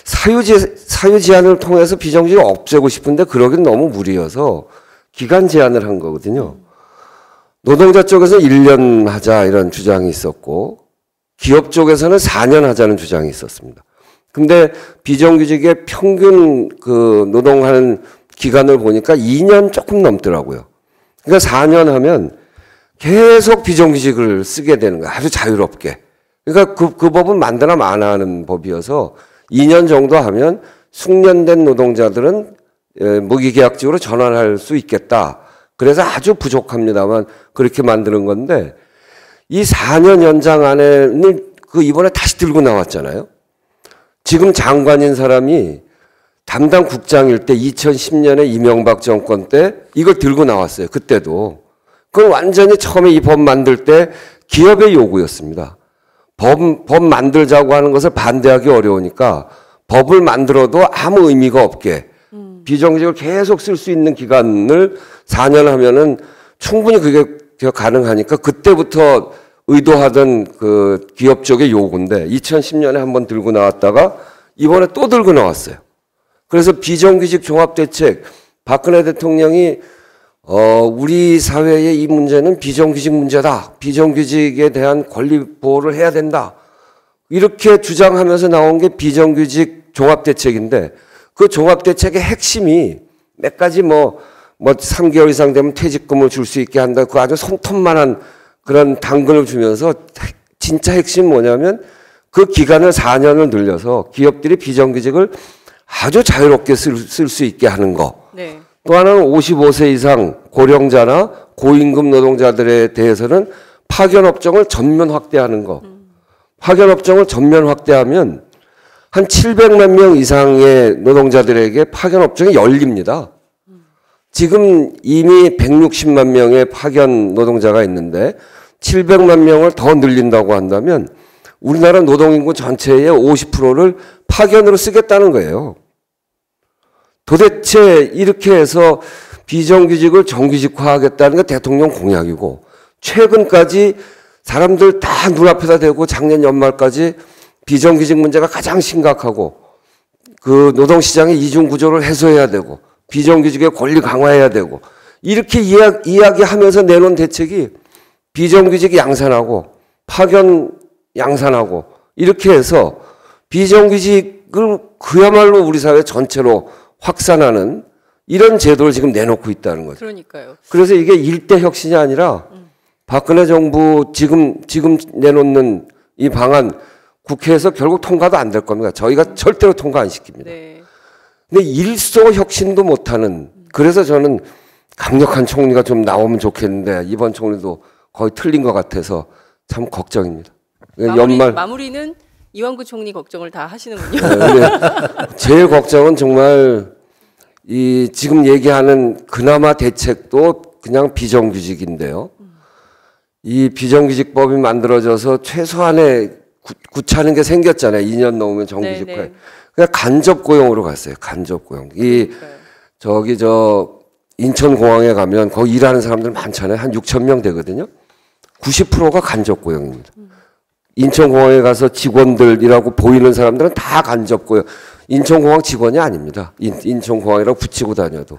사유 제한을 통해서 비정규직을 없애고 싶은데 그러긴 너무 무리여서 기간 제한을 한 거거든요. 노동자 쪽에서는 1년 하자 이런 주장이 있었고, 기업 쪽에서는 4년 하자는 주장이 있었습니다. 근데 비정규직의 평균 그 노동하는 기간을 보니까 2년 조금 넘더라고요. 그러니까 4년 하면 계속 비정규직을 쓰게 되는 거예요. 아주 자유롭게. 그러니까 그 법은 만드나 마나 하는 법이어서 2년 정도 하면 숙련된 노동자들은 무기계약직으로 전환할 수 있겠다. 그래서 아주 부족합니다만 그렇게 만드는 건데 이 4년 연장 안에는 그 이번에 다시 들고 나왔잖아요. 지금 장관인 사람이 담당 국장일 때 2010년에 이명박 정권 때 이걸 들고 나왔어요. 그때도. 그건 완전히 처음에 이 법 만들 때 기업의 요구였습니다. 법 만들자고 하는 것을 반대하기 어려우니까 법을 만들어도 아무 의미가 없게 비정규직을 계속 쓸 수 있는 기간을 4년 하면은 충분히 그게 가능하니까 그때부터 의도하던 그 기업 쪽의 요구인데 2010년에 한번 들고 나왔다가 이번에 또 들고 나왔어요. 그래서 비정규직 종합대책 박근혜 대통령이 우리 사회의 이 문제는 비정규직 문제다. 비정규직에 대한 권리 보호를 해야 된다. 이렇게 주장하면서 나온 게 비정규직 종합대책인데 그 종합대책의 핵심이 몇 가지 뭐 3개월 이상 되면 퇴직금을 줄 수 있게 한다. 그 아주 손톱만한 그런 당근을 주면서 진짜 핵심이 뭐냐면 그 기간을 4년을 늘려서 기업들이 비정규직을 아주 자유롭게 쓸 수 있게 하는 거. 네. 또 하나는 55세 이상 고령자나 고임금 노동자들에 대해서는 파견 업종을 전면 확대하는 거. 파견 업종을 전면 확대하면 한 700만 명 이상의 노동자들에게 파견 업종이 열립니다. 지금 이미 160만 명의 파견 노동자가 있는데 700만 명을 더 늘린다고 한다면 우리나라 노동인구 전체의 50%를 파견으로 쓰겠다는 거예요. 도대체 이렇게 해서 비정규직을 정규직화하겠다는 게 대통령 공약이고 최근까지 사람들 다 눈앞에다 대고 작년 연말까지 비정규직 문제가 가장 심각하고 그 노동시장의 이중구조를 해소해야 되고 비정규직의 권리 강화해야 되고 이렇게 이야기하면서 내놓은 대책이 비정규직 양산하고 파견 양산하고 이렇게 해서 비정규직을 그야말로 우리 사회 전체로 확산하는 이런 제도를 지금 내놓고 있다는 거죠. 그러니까요. 그래서 이게 일대 혁신이 아니라 박근혜 정부 지금 내놓는 이 방안 국회에서 결국 통과도 안 될 겁니다. 저희가 절대로 통과 안 시킵니다. 네. 근데 일소 혁신도 못하는 그래서 저는 강력한 총리가 좀 나오면 좋겠는데 이번 총리도 거의 틀린 것 같아서 참 걱정입니다. 마무리는 이완구 총리 걱정을 다 하시는군요. 네, 제일 걱정은 정말 이 지금 얘기하는 그나마 대책도 그냥 비정규직인데요. 이 비정규직법이 만들어져서 최소한의 구차는 게 생겼잖아요. 2년 넘으면 정규직화에. 그냥 간접 고용으로 갔어요. 간접 고용. 인천공항에 가면 거기 일하는 사람들 많잖아요. 한 6천 명 되거든요. 90%가 간접 고용입니다. 인천공항에 가서 직원들이라고 보이는 사람들은 다 간접 고용. 인천공항 직원이 아닙니다. 인천공항이라고 붙이고 다녀도.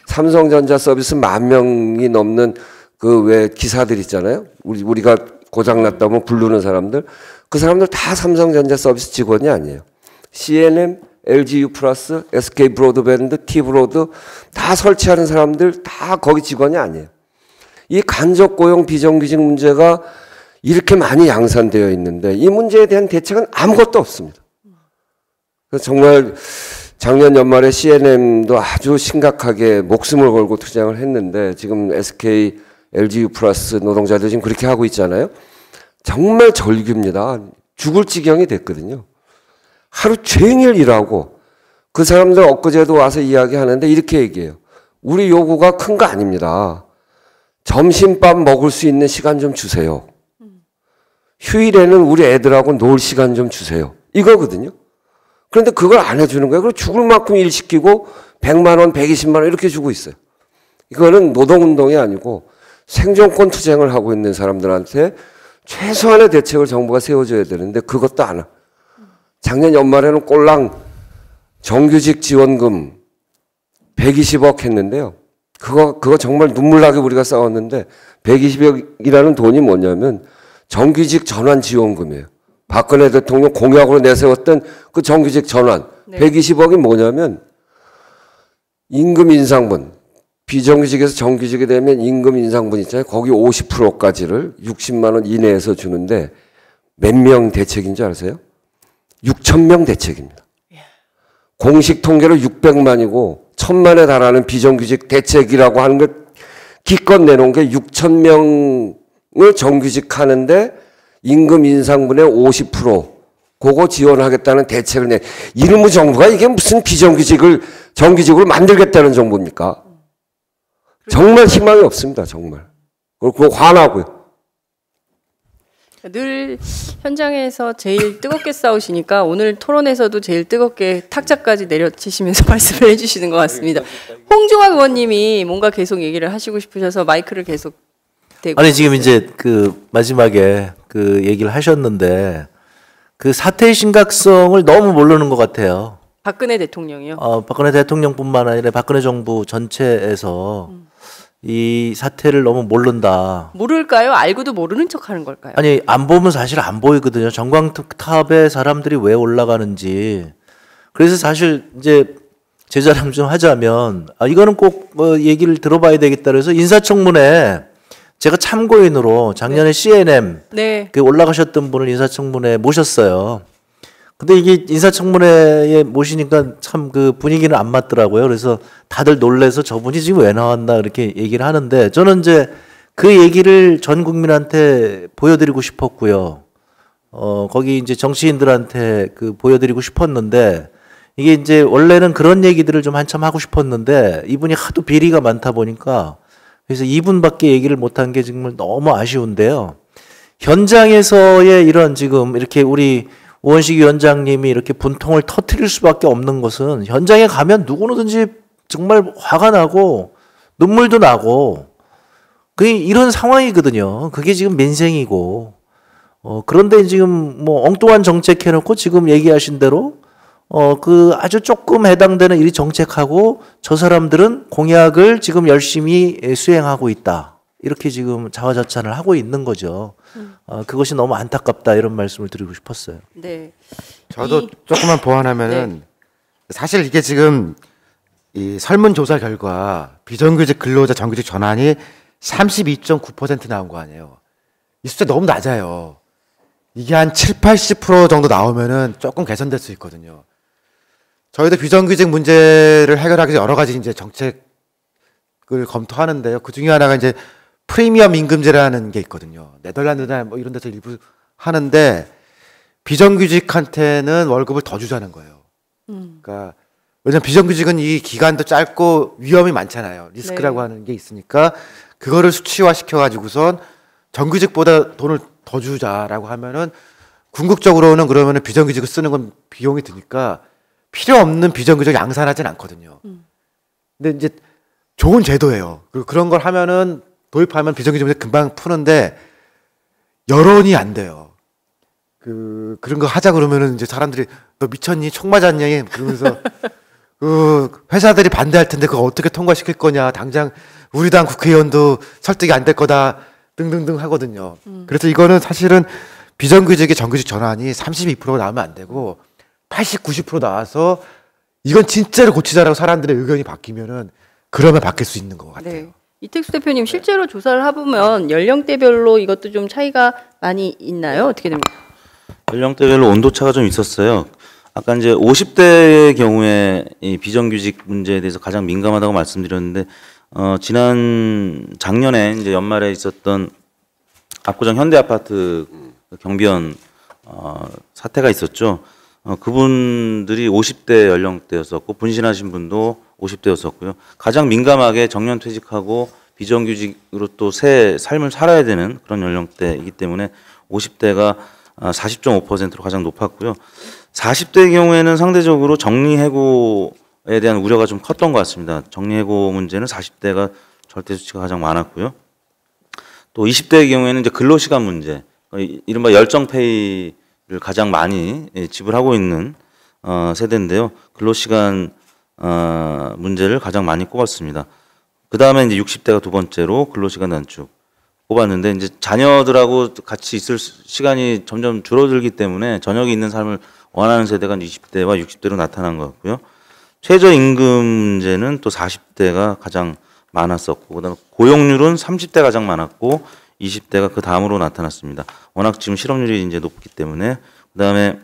삼성전자 서비스 10,000명이 넘는 그 왜 기사들 있잖아요. 우리가 고장났다면 부르는 사람들. 그 사람들 다 삼성전자 서비스 직원이 아니에요. CNM, LGU 플러스, SK 브로드밴드, T브로드 다 설치하는 사람들 다 거기 직원이 아니에요. 이 간접 고용 비정규직 문제가 이렇게 많이 양산되어 있는데 이 문제에 대한 대책은 아무것도 없습니다. 그래서 정말 작년 연말에 CNM도 아주 심각하게 목숨을 걸고 투쟁을 했는데 지금 SK, LGU 플러스 노동자들 지금 그렇게 하고 있잖아요. 정말 절규입니다. 죽을 지경이 됐거든요. 하루 종일 일하고 그 사람들 엊그제도 와서 이야기하는데 이렇게 얘기해요. 우리 요구가 큰 거 아닙니다. 점심밥 먹을 수 있는 시간 좀 주세요. 휴일에는 우리 애들하고 놀 시간 좀 주세요. 이거거든요. 그런데 그걸 안 해주는 거예요. 그럼 죽을 만큼 일 시키고 100만 원, 120만 원 이렇게 주고 있어요. 이거는 노동운동이 아니고 생존권 투쟁을 하고 있는 사람들한테 최소한의 대책을 정부가 세워줘야 되는데 그것도 안 하. 작년 연말에는 꼴랑 정규직 지원금 120억 했는데요. 그거 정말 눈물나게 우리가 싸웠는데 120억이라는 돈이 뭐냐면 정규직 전환 지원금이에요. 박근혜 대통령 공약으로 내세웠던 그 정규직 전환 네. 120억이 뭐냐면 임금 인상분, 비정규직에서 정규직이 되면 임금 인상분 있잖아요. 거기 50%까지를 60만 원 이내에서 주는데 몇 명 대책인 줄 아세요? 6,000명 대책입니다. 공식 통계로 600만이고 1,000만에 달하는 비정규직 대책이라고 하는 걸 기껏 내놓은 게 6,000명을 정규직하는데 임금 인상분의 50% 그거 지원하겠다는 대책을 내. 이름의 정부가 이게 무슨 비정규직을 정규직으로 만들겠다는 정부입니까? 정말 희망이 없습니다. 정말. 그거 화나고요. 늘 현장에서 제일 뜨겁게 싸우시니까 오늘 토론에서도 제일 뜨겁게 탁자까지 내려치시면서 말씀을 해주시는 것 같습니다. 홍종학 의원님이 뭔가 계속 얘기를 하시고 싶으셔서 마이크를 계속 대고. 아니 지금 이제 그 마지막에 그 얘기를 하셨는데 그 사태의 심각성을 너무 모르는 것 같아요. 박근혜 대통령이요? 박근혜 대통령뿐만 아니라 박근혜 정부 전체에서 이 사태를 너무 모른다. 모를까요? 알고도 모르는 척하는 걸까요? 아니 안 보면 사실 안 보이거든요. 전광탑에 사람들이 왜 올라가는지. 그래서 사실 이제 제 자랑 좀 하자면 이거는 꼭 얘기를 들어봐야 되겠다 그래서 인사청문회 제가 참고인으로 작년에 CNM 네. 그 올라가셨던 분을 인사청문회에 모셨어요. 근데 이게 인사청문회에 모시니까 참 그 분위기는 안 맞더라고요. 그래서 다들 놀래서 저분이 지금 왜 나왔나 이렇게 얘기를 하는데 저는 이제 그 얘기를 전 국민한테 보여드리고 싶었고요. 거기 이제 정치인들한테 그 보여드리고 싶었는데 이게 이제 원래는 그런 얘기들을 좀 한참 하고 싶었는데 이분이 하도 비리가 많다 보니까 그래서 이분밖에 얘기를 못한 게 정말 너무 아쉬운데요. 현장에서의 이런 지금 이렇게 우리 우원식 위원장님이 이렇게 분통을 터뜨릴 수밖에 없는 것은 현장에 가면 누구든지 정말 화가 나고 눈물도 나고 그게 이런 상황이거든요. 그게 지금 민생이고 그런데 지금 뭐 엉뚱한 정책 해놓고 지금 얘기하신 대로 그 아주 조금 해당되는 일이 정책하고 저 사람들은 공약을 지금 열심히 수행하고 있다. 이렇게 지금 자화자찬을 하고 있는 거죠. 그것이 너무 안타깝다 이런 말씀을 드리고 싶었어요. 네. 저도 조금만 보완하면은 사실 이게 지금 이 설문조사 결과 비정규직 근로자 정규직 전환이 32.9% 나온 거 아니에요. 이 숫자 너무 낮아요. 이게 한 7, 80% 정도 나오면은 조금 개선될 수 있거든요. 저희도 비정규직 문제를 해결하기 위해서 여러 가지 이제 정책을 검토하는데요. 그 중에 하나가 이제 프리미엄 임금제라는 게 있거든요. 네덜란드나 뭐 이런 데서 일부 하는데 비정규직한테는 월급을 더 주자는 거예요. 그러니까 왜냐면 비정규직은 이 기간도 짧고 위험이 많잖아요. 리스크라고 하는 게 있으니까 그거를 수치화 시켜가지고선 정규직보다 돈을 더 주자라고 하면은 궁극적으로는 그러면은 비정규직을 쓰는 건 비용이 드니까 필요 없는 비정규직 양산하진 않거든요. 근데 이제 좋은 제도예요. 그리고 그런 걸 하면은 도입하면 비정규직 문제 금방 푸는데 여론이 안 돼요. 그런 거 하자 그러면은 이제 사람들이 너 미쳤니? 총 맞았니? 그러면서 회사들이 반대할 텐데 그거 어떻게 통과시킬 거냐? 당장 우리 당 국회의원도 설득이 안 될 거다. 등등등 하거든요. 그래서 이거는 사실은 비정규직의 정규직 전환이 32%가 나오면 안 되고 80, 90% 나와서 이건 진짜로 고치자라고 사람들의 의견이 바뀌면은 그러면 바뀔 수 있는 것 같아요. 네. 이택수 대표님 실제로 조사를 해보면 연령대별로 이것도 좀 차이가 많이 있나요? 어떻게 됩니까? 연령대별로 온도차가 좀 있었어요. 아까 이제 50대의 경우에 이 비정규직 문제에 대해서 가장 민감하다고 말씀드렸는데 작년에 이제 연말에 있었던 압구정 현대아파트 경비원 사태가 있었죠. 그분들이 50대 연령대였었고 분신하신 분도 50대였었고요. 가장 민감하게 정년퇴직하고 비정규직으로 또 새 삶을 살아야 되는 그런 연령대이기 때문에 50대가 40.5%로 가장 높았고요. 40대의 경우에는 상대적으로 정리해고에 대한 우려가 좀 컸던 것 같습니다. 정리해고 문제는 40대가 절대 수치가 가장 많았고요. 또 20대의 경우에는 이제 근로시간 문제, 이른바 열정페이를 가장 많이 지불하고 있는 세대인데요. 근로시간 문제를 가장 많이 꼽았습니다. 그 다음에 이제 60대가 두 번째로 근로시간 단축, 꼽았는데 이제 자녀들하고 같이 있을 시간이 점점 줄어들기 때문에 저녁에 있는 삶을 원하는 세대가 20대와 60대로 나타난 것 같고요. 최저임금 문제는 또 40대가 가장 많았었고, 그다음에 고용률은 30대 가장 많았고 20대가 그 다음으로 나타났습니다. 워낙 지금 실업률이 이제 높기 때문에. 그다음에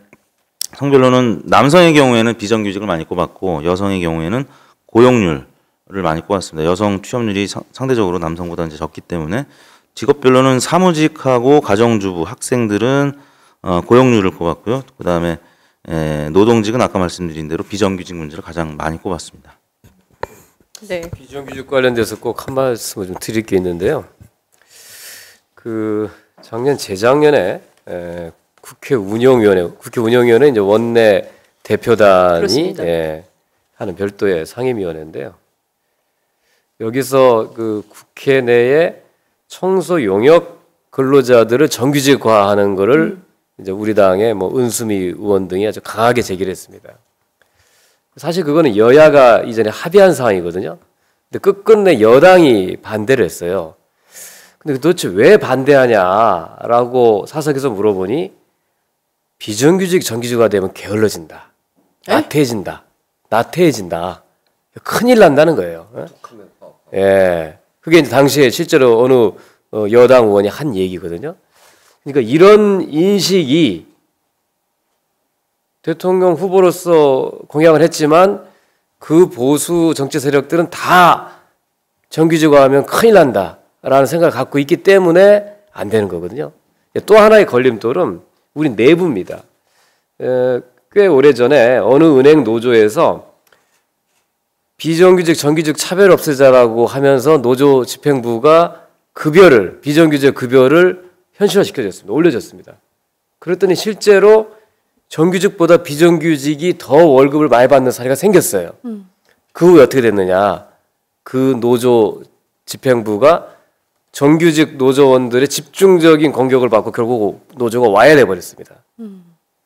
성별로는 남성의 경우에는 비정규직을 많이 꼽았고 여성의 경우에는 고용률을 많이 꼽았습니다. 여성 취업률이 상대적으로 남성보다 이제 적기 때문에. 직업별로는 사무직하고 가정주부, 학생들은 고용률을 꼽았고요. 그다음에 노동직은 아까 말씀드린 대로 비정규직 문제를 가장 많이 꼽았습니다. 네. 비정규직 관련돼서 꼭 한 말씀을 좀 드릴 게 있는데요. 그 작년 재작년에 국회 운영위원회 이제 원내 대표단이 하는 별도의 상임위원회인데요. 여기서 그 국회 내에 청소 용역 근로자들을 정규직화하는 거를 이제 우리 당의 뭐 은수미 의원 등이 아주 강하게 제기를 했습니다. 사실 그거는 여야가 이전에 합의한 사항이거든요. 근데 끝끝내 여당이 반대를 했어요. 근데 도대체 왜 반대하냐라고 사석에서 물어보니 비정규직 정규직화 되면 게을러진다, 나태해진다, 큰일 난다는 거예요. 예, 그게 이제 당시에 실제로 어느 여당 의원이 한 얘기거든요. 그러니까 이런 인식이 대통령 후보로서 공약을 했지만 그 보수 정치 세력들은 다 정규직화하면 큰일 난다라는 생각을 갖고 있기 때문에 안 되는 거거든요. 또 하나의 걸림돌은 우리 내부입니다. 꽤 오래전에 어느 은행 노조에서 비정규직 정규직 차별 없애자라고 하면서 노조 집행부가 비정규직 급여를 현실화시켜줬습니다. 올려줬습니다. 그랬더니 실제로 정규직보다 비정규직이 더 월급을 많이 받는 사례가 생겼어요. 그 후에 어떻게 됐느냐. 그 노조 집행부가 정규직 노조원들의 집중적인 공격을 받고 결국 노조가 와해돼 버렸습니다.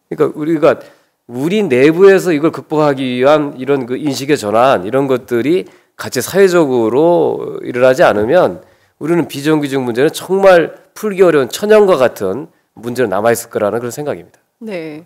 그러니까 우리 내부에서 이걸 극복하기 위한 이런 그 인식의 전환, 이런 것들이 같이 사회적으로 일어나지 않으면 우리는 비정규직 문제는 정말 풀기 어려운 천연과 같은 문제로 남아있을 거라는 그런 생각입니다. 네.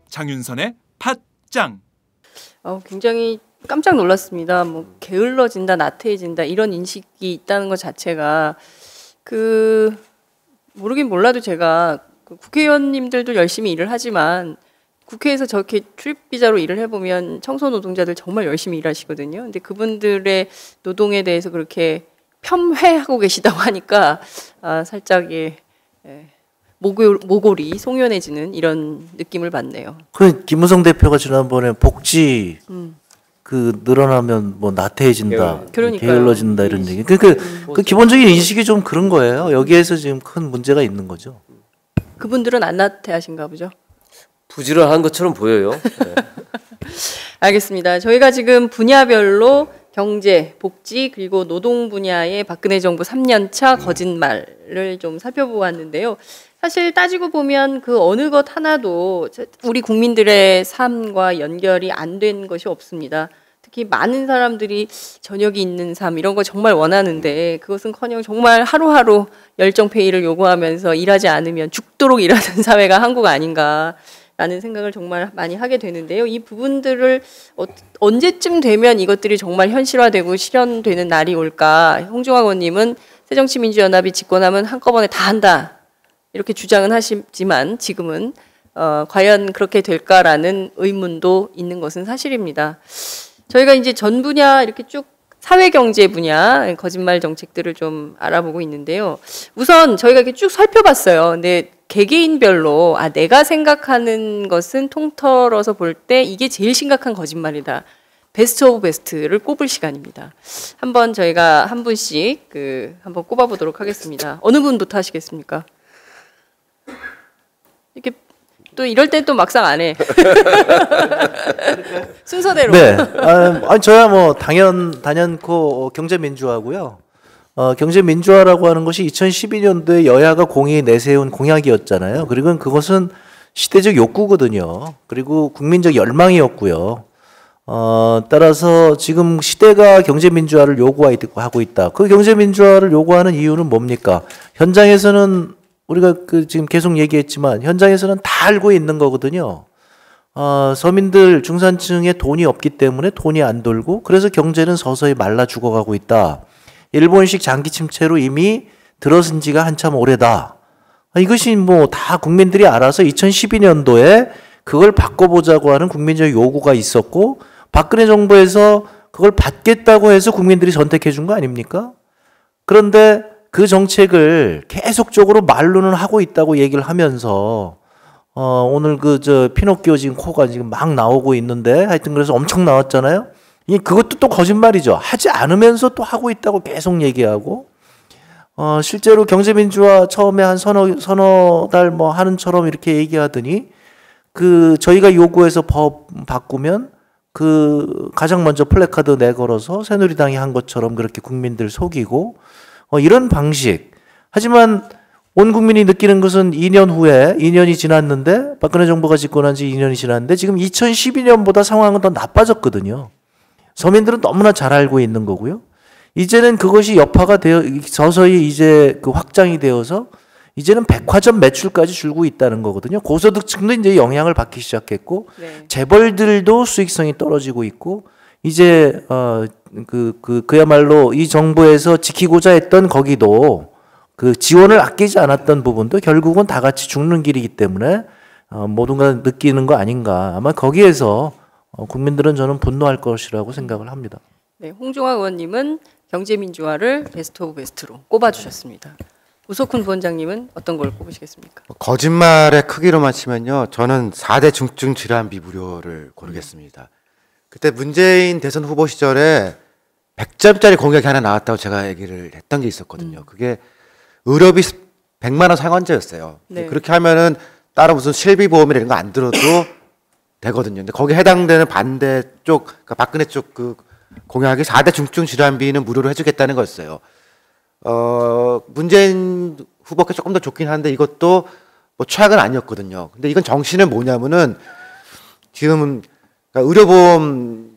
장윤선의 팟짱. 굉장히 깜짝 놀랐습니다. 뭐 게을러진다, 나태해진다 이런 인식이 있다는 것 자체가 모르긴 몰라도 제가 국회의원님들도 열심히 일을 하지만 국회에서 저렇게 출입기자로 일을 해보면 청소 노동자들 정말 열심히 일하시거든요. 근데 그분들의 노동에 대해서 그렇게 폄훼하고 계시다고 하니까 살짝 모골이 송연해지는 이런 느낌을 받네요. 그 김무성 대표가 지난번에 복지 늘어나면 뭐 나태해진다, 게을러진다 이런 얘기. 그 기본적인 인식이 좀 그런 거예요. 여기에서 지금 큰 문제가 있는 거죠. 그분들은 안 나태하신가 보죠. 부지런한 것처럼 보여요. 네. 알겠습니다. 저희가 지금 분야별로 경제, 복지 그리고 노동 분야의 박근혜 정부 3년차 거짓말을 좀 살펴보았는데요. 사실 따지고 보면 그 어느 것 하나도 우리 국민들의 삶과 연결이 안 된 것이 없습니다. 특히 많은 사람들이 저녁이 있는 삶 이런 거 정말 원하는데 그것은커녕 정말 하루하루 열정페이를 요구하면서 일하지 않으면 죽도록 일하는 사회가 한국 아닌가라는 생각을 정말 많이 하게 되는데요. 이 부분들을 언제쯤 되면 이것들이 정말 현실화되고 실현되는 날이 올까. 홍종학 의원님은 새정치민주연합이 집권하면 한꺼번에 다 한다 이렇게 주장은 하시지만 지금은 과연 그렇게 될까라는 의문도 있는 것은 사실입니다. 저희가 이제 전 분야 이렇게 쭉 사회경제 분야 거짓말 정책들을 좀 알아보고 있는데요. 우선 저희가 이렇게 쭉 살펴봤어요. 근데 개개인별로 내가 생각하는 것은 통틀어서 볼 때 이게 제일 심각한 거짓말이다. 베스트 오브 베스트를 꼽을 시간입니다. 한번 저희가 한 분씩 한번 꼽아보도록 하겠습니다. 어느 분부터 하시겠습니까? 이렇게 또 이럴 때 또 막상 안 해. 순서대로. 네. 저야 뭐 단연코 경제 민주화고요. 경제 민주화라고 하는 것이 2012년도에 여야가 공히 내세운 공약이었잖아요. 그리고 그것은 시대적 욕구거든요. 그리고 국민적 열망이었고요. 따라서 지금 시대가 경제 민주화를 요구하고 있다. 그 경제 민주화를 요구하는 이유는 뭡니까? 현장에서는 우리가 지금 계속 얘기했지만 현장에서는 다 알고 있는 거거든요. 서민들 중산층에 돈이 없기 때문에 돈이 안 돌고 그래서 경제는 서서히 말라 죽어가고 있다. 일본식 장기 침체로 이미 들어선 지가 한참 오래다. 이것이 뭐 다 국민들이 알아서 2012년도에 그걸 바꿔보자고 하는 국민적 요구가 있었고 박근혜 정부에서 그걸 받겠다고 해서 국민들이 선택해 준 거 아닙니까? 그런데 그 정책을 계속적으로 말로는 하고 있다고 얘기를 하면서 오늘 피노키오 지금 코가 지금 막 나오고 있는데 하여튼 그래서 엄청 나왔잖아요. 그것도 또 거짓말이죠. 하지 않으면서 또 하고 있다고 계속 얘기하고 실제로 경제민주화 처음에 한 서너 달 뭐 하는처럼 이렇게 얘기하더니 저희가 요구해서 법 바꾸면 가장 먼저 플래카드 내걸어서 새누리당이 한 것처럼 그렇게 국민들 속이고 이런 방식. 하지만 온 국민이 느끼는 것은 2년 후에 2년이 지났는데 박근혜 정부가 집권한 지 2년이 지났는데 지금 2012년보다 상황은 더 나빠졌거든요. 서민들은 너무나 잘 알고 있는 거고요. 이제는 그것이 여파가 되어 서서히 이제 확장이 되어서 이제는 백화점 매출까지 줄고 있다는 거거든요. 고소득층도 이제 영향을 받기 시작했고 네. 재벌들도 수익성이 떨어지고 있고 이제 그야말로 이 정부에서 지키고자 했던 거기도 지원을 아끼지 않았던 부분도 결국은 다 같이 죽는 길이기 때문에 모두가 느끼는 거 아닌가. 아마 거기에서 국민들은 저는 분노할 것이라고 생각을 합니다. 네, 홍종학 의원님은 경제민주화를 베스트 오브 베스트로 꼽아주셨습니다. 우석훈 부원장님은 어떤 걸 꼽으시겠습니까? 거짓말의 크기로만 치면요. 저는 4대 중증 질환비 무료를 고르겠습니다. 그때 문재인 대선 후보 시절에 100점짜리 공약이 하나 나왔다고 제가 얘기를 했던 게 있었거든요. 그게 의료비 100만 원 상환제였어요. 네. 그렇게 하면은 따로 무슨 실비보험이나 이런 거 안 들어도 되거든요. 근데 거기에 해당되는 반대쪽, 그러니까 박근혜 쪽 공약이 4대 중증 질환비는 무료로 해주겠다는 거였어요. 문재인 후보가 조금 더 좋긴 한데 이것도 뭐 최악은 아니었거든요. 근데 이건 정신은 뭐냐면은 지금은 그러니까 의료보험,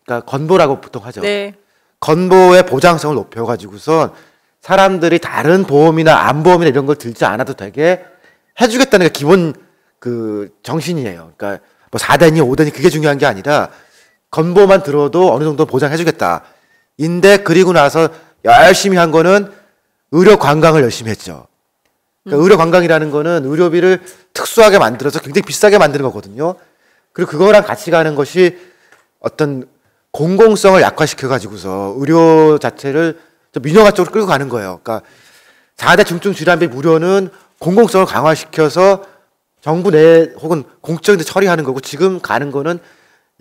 그러니까 건보라고 보통 하죠. 네. 건보의 보장성을 높여가지고서 사람들이 다른 보험이나 암보험이나 이런 걸 들지 않아도 되게 해주겠다는 게 기본 정신이에요. 그러니까 뭐 4대니 5대니 그게 중요한 게 아니라 건보만 들어도 어느 정도 보장해주겠다. 인데 그리고 나서 열심히 한 거는 의료 관광을 열심히 했죠. 그러니까 의료 관광이라는 거는 의료비를 특수하게 만들어서 굉장히 비싸게 만드는 거거든요. 그리고 그거랑 같이 가는 것이 어떤 공공성을 약화시켜가지고서 의료 자체를 좀 민영화 쪽으로 끌고 가는 거예요. 그러니까 4대 중증 질환비 무료는 공공성을 강화시켜서 정부 내 혹은 공적인 데 처리하는 거고 지금 가는 거는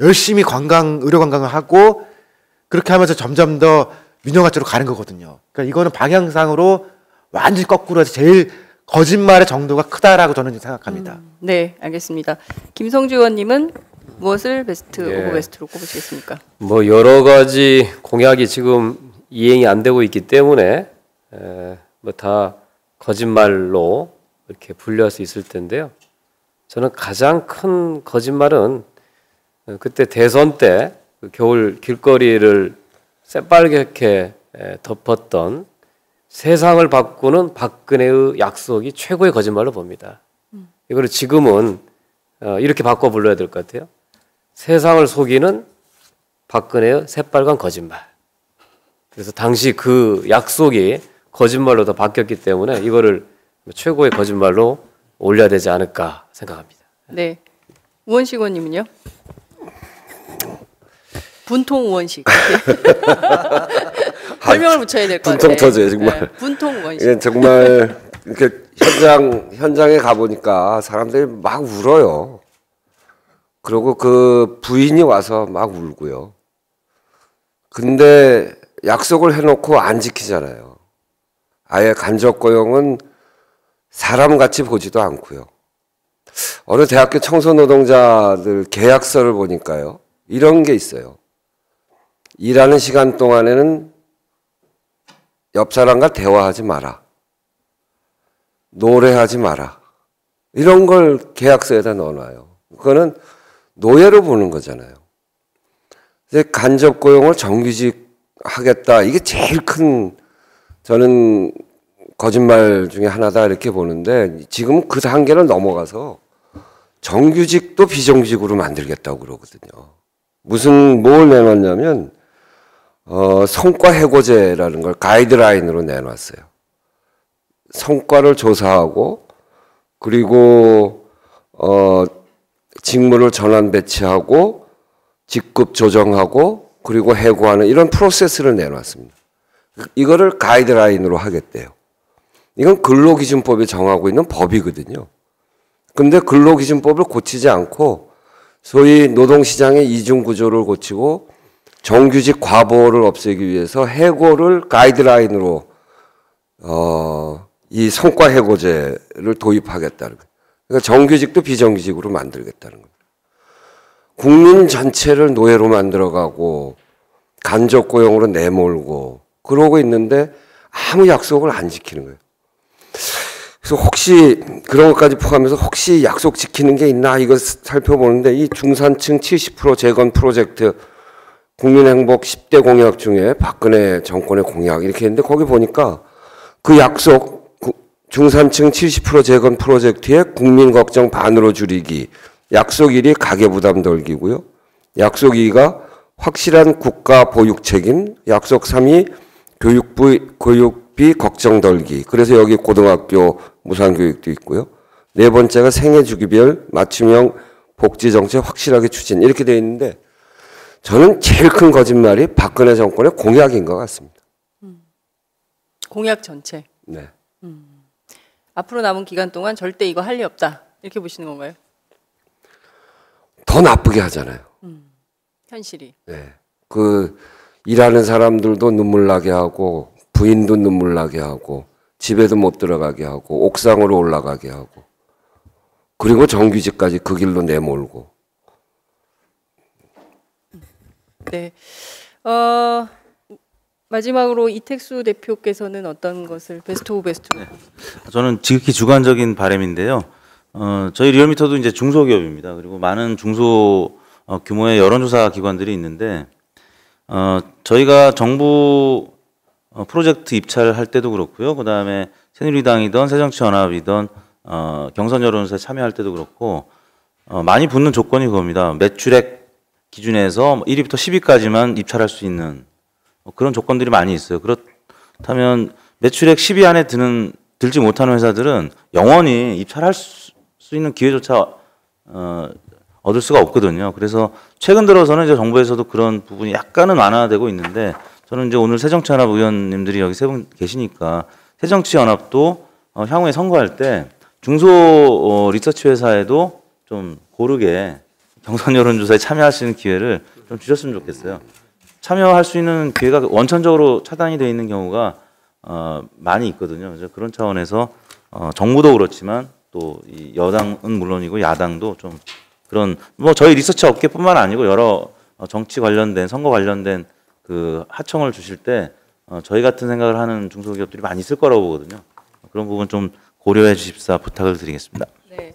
열심히 의료 관광을 하고 그렇게 하면서 점점 더 민영화 쪽으로 가는 거거든요. 그러니까 이거는 방향상으로 완전히 거꾸로 해서 제일 거짓말의 정도가 크다라고 저는 생각합니다. 네, 알겠습니다. 김성주 의원님은 무엇을 베스트 오브 베스트로 꼽으시겠습니까? 뭐 여러 가지 공약이 지금 이행이 안 되고 있기 때문에 뭐 다 거짓말로 이렇게 분류할 수 있을 텐데요. 저는 가장 큰 거짓말은 그때 대선 때 겨울 길거리를 새빨갛게 덮었던 세상을 바꾸는 박근혜의 약속이 최고의 거짓말로 봅니다. 이거를 지금은 이렇게 바꿔 불러야 될 것 같아요. 세상을 속이는 박근혜의 새빨간 거짓말. 그래서 당시 그 약속이 거짓말로 더 바뀌었기 때문에 이거를 최고의 거짓말로 올려야 되지 않을까 생각합니다. 네, 우원식 의원님은요? 분통 우원식. 별명을 붙여야 될 것 같아요. 분통 터져요 정말. 네, 분통 우원식. 이게 정말 이렇게 현장에 가 보니까 사람들이 막 울어요. 그리고 그 부인이 와서 막 울고요. 근데 약속을 해놓고 안 지키잖아요. 아예 간접 고용은 사람같이 보지도 않고요. 어느 대학교 청소노동자들 계약서를 보니까요. 이런 게 있어요. 일하는 시간 동안에는 옆 사람과 대화하지 마라. 노래하지 마라. 이런 걸 계약서에다 넣어놔요. 그거는 노예로 보는 거잖아요. 이제 간접 고용을 정규직 하겠다. 이게 제일 큰 저는 거짓말 중에 하나다 이렇게 보는데 지금 그 단계를 넘어가서 정규직도 비정규직으로 만들겠다고 그러거든요. 뭘 내놨냐면 성과 해고제라는 걸 가이드라인으로 내놨어요. 성과를 조사하고 그리고 직무를 전환 배치하고 직급 조정하고 그리고 해고하는 이런 프로세스를 내놨습니다. 이거를 가이드라인으로 하겠대요. 이건 근로기준법이 정하고 있는 법이거든요. 근데 근로기준법을 고치지 않고 소위 노동시장의 이중구조를 고치고 정규직 과보를 없애기 위해서 해고를 가이드라인으로 이 성과해고제를 도입하겠다는 거예요. 그러니까 정규직도 비정규직으로 만들겠다는 거예요. 국민 전체를 노예로 만들어가고 간접고용으로 내몰고 그러고 있는데 아무 약속을 안 지키는 거예요. 그래서 혹시 그런 것까지 포함해서 혹시 약속 지키는 게 있나 이거 살펴보는데 이 중산층 70% 재건 프로젝트 국민행복 10대 공약 중에 박근혜 정권의 공약 이렇게 했는데 거기 보니까 그 약속 중산층 70% 재건 프로젝트에 국민 걱정 반으로 줄이기 약속 1위 가계부담 덜기고요. 약속 2위가 확실한 국가 보육 책임, 약속 3위 교육비 걱정 덜기. 그래서 여기 고등학교 무상교육도 있고요. 네 번째가 생애주기별 맞춤형 복지정책 확실하게 추진 이렇게 되어 있는데 저는 제일 큰 거짓말이 박근혜 정권의 공약인 것 같습니다. 공약 전체. 네. 앞으로 남은 기간 동안 절대 이거 할 리 없다 이렇게 보시는 건가요? 더 나쁘게 하잖아요. 현실이. 네. 그 일하는 사람들도 눈물 나게 하고 부인도 눈물 나게 하고 집에도 못 들어가게 하고 옥상으로 올라가게 하고 그리고 정규직까지 그 길로 내몰고. 네. 마지막으로 이택수 대표께서는 어떤 것을 베스트 오브 베스트로? 네. 저는 지극히 주관적인 바람인데요. 저희 리얼미터도 이제 중소기업입니다. 그리고 많은 중소 규모의 여론조사 기관들이 있는데 저희가 정부 프로젝트 입찰을 할 때도 그렇고요. 그 다음에 새누리당이든 새정치연합이든 경선 여론조사에 참여할 때도 그렇고 많이 붙는 조건이 그겁니다. 매출액 기준에서 1위부터 10위까지만 입찰할 수 있는 그런 조건들이 많이 있어요. 그렇다면 매출액 10위 안에 들지 못하는 회사들은 영원히 입찰할 수 있는 기회조차 얻을 수가 없거든요. 그래서 최근 들어서는 이제 정부에서도 그런 부분이 약간은 완화되고 있는데 저는 이제 오늘 새정치연합 의원님들이 여기 세 분 계시니까 새정치연합도 향후에 선거할 때 중소 리서치 회사에도 좀 고르게 경선 여론조사에 참여할 수 있는 기회를 좀 주셨으면 좋겠어요. 참여할 수 있는 기회가 원천적으로 차단이 되어 있는 경우가 많이 있거든요. 그래서 그런 차원에서 정부도 그렇지만 또 이 여당은 물론이고 야당도 좀 그런 뭐 저희 리서치 업계뿐만 아니고 여러 정치 관련된 선거 관련된 그 하청을 주실 때 저희 같은 생각을 하는 중소기업들이 많이 있을 거라고 보거든요. 그런 부분 좀 고려해 주십사 부탁을 드리겠습니다. 네.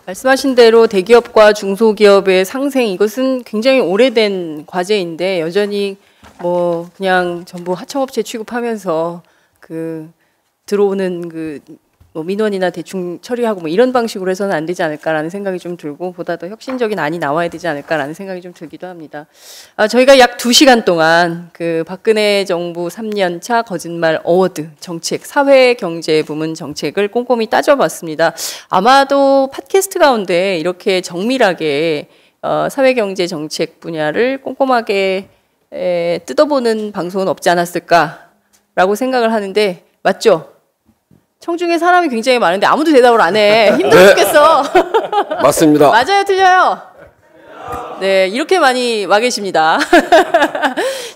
말씀하신 대로 대기업과 중소기업의 상생 이것은 굉장히 오래된 과제인데 여전히 뭐 그냥 전부 하청업체 취급하면서 그 들어오는 그 뭐 민원이나 대충 처리하고 뭐 이런 방식으로 해서는 안 되지 않을까라는 생각이 좀 들고 보다 더 혁신적인 안이 나와야 되지 않을까라는 생각이 좀 들기도 합니다. 저희가 약 2시간 동안 그 박근혜 정부 3년차 거짓말 어워드 정책 사회경제부문 정책을 꼼꼼히 따져봤습니다. 아마도 팟캐스트 가운데 이렇게 정밀하게 사회경제 정책 분야를 꼼꼼하게 뜯어보는 방송은 없지 않았을까라고 생각을 하는데 맞죠? 청중에 사람이 굉장히 많은데 아무도 대답을 안 해. 힘들어 죽겠어. 맞습니다. 맞아요, 틀려요? 네, 이렇게 많이 와 계십니다.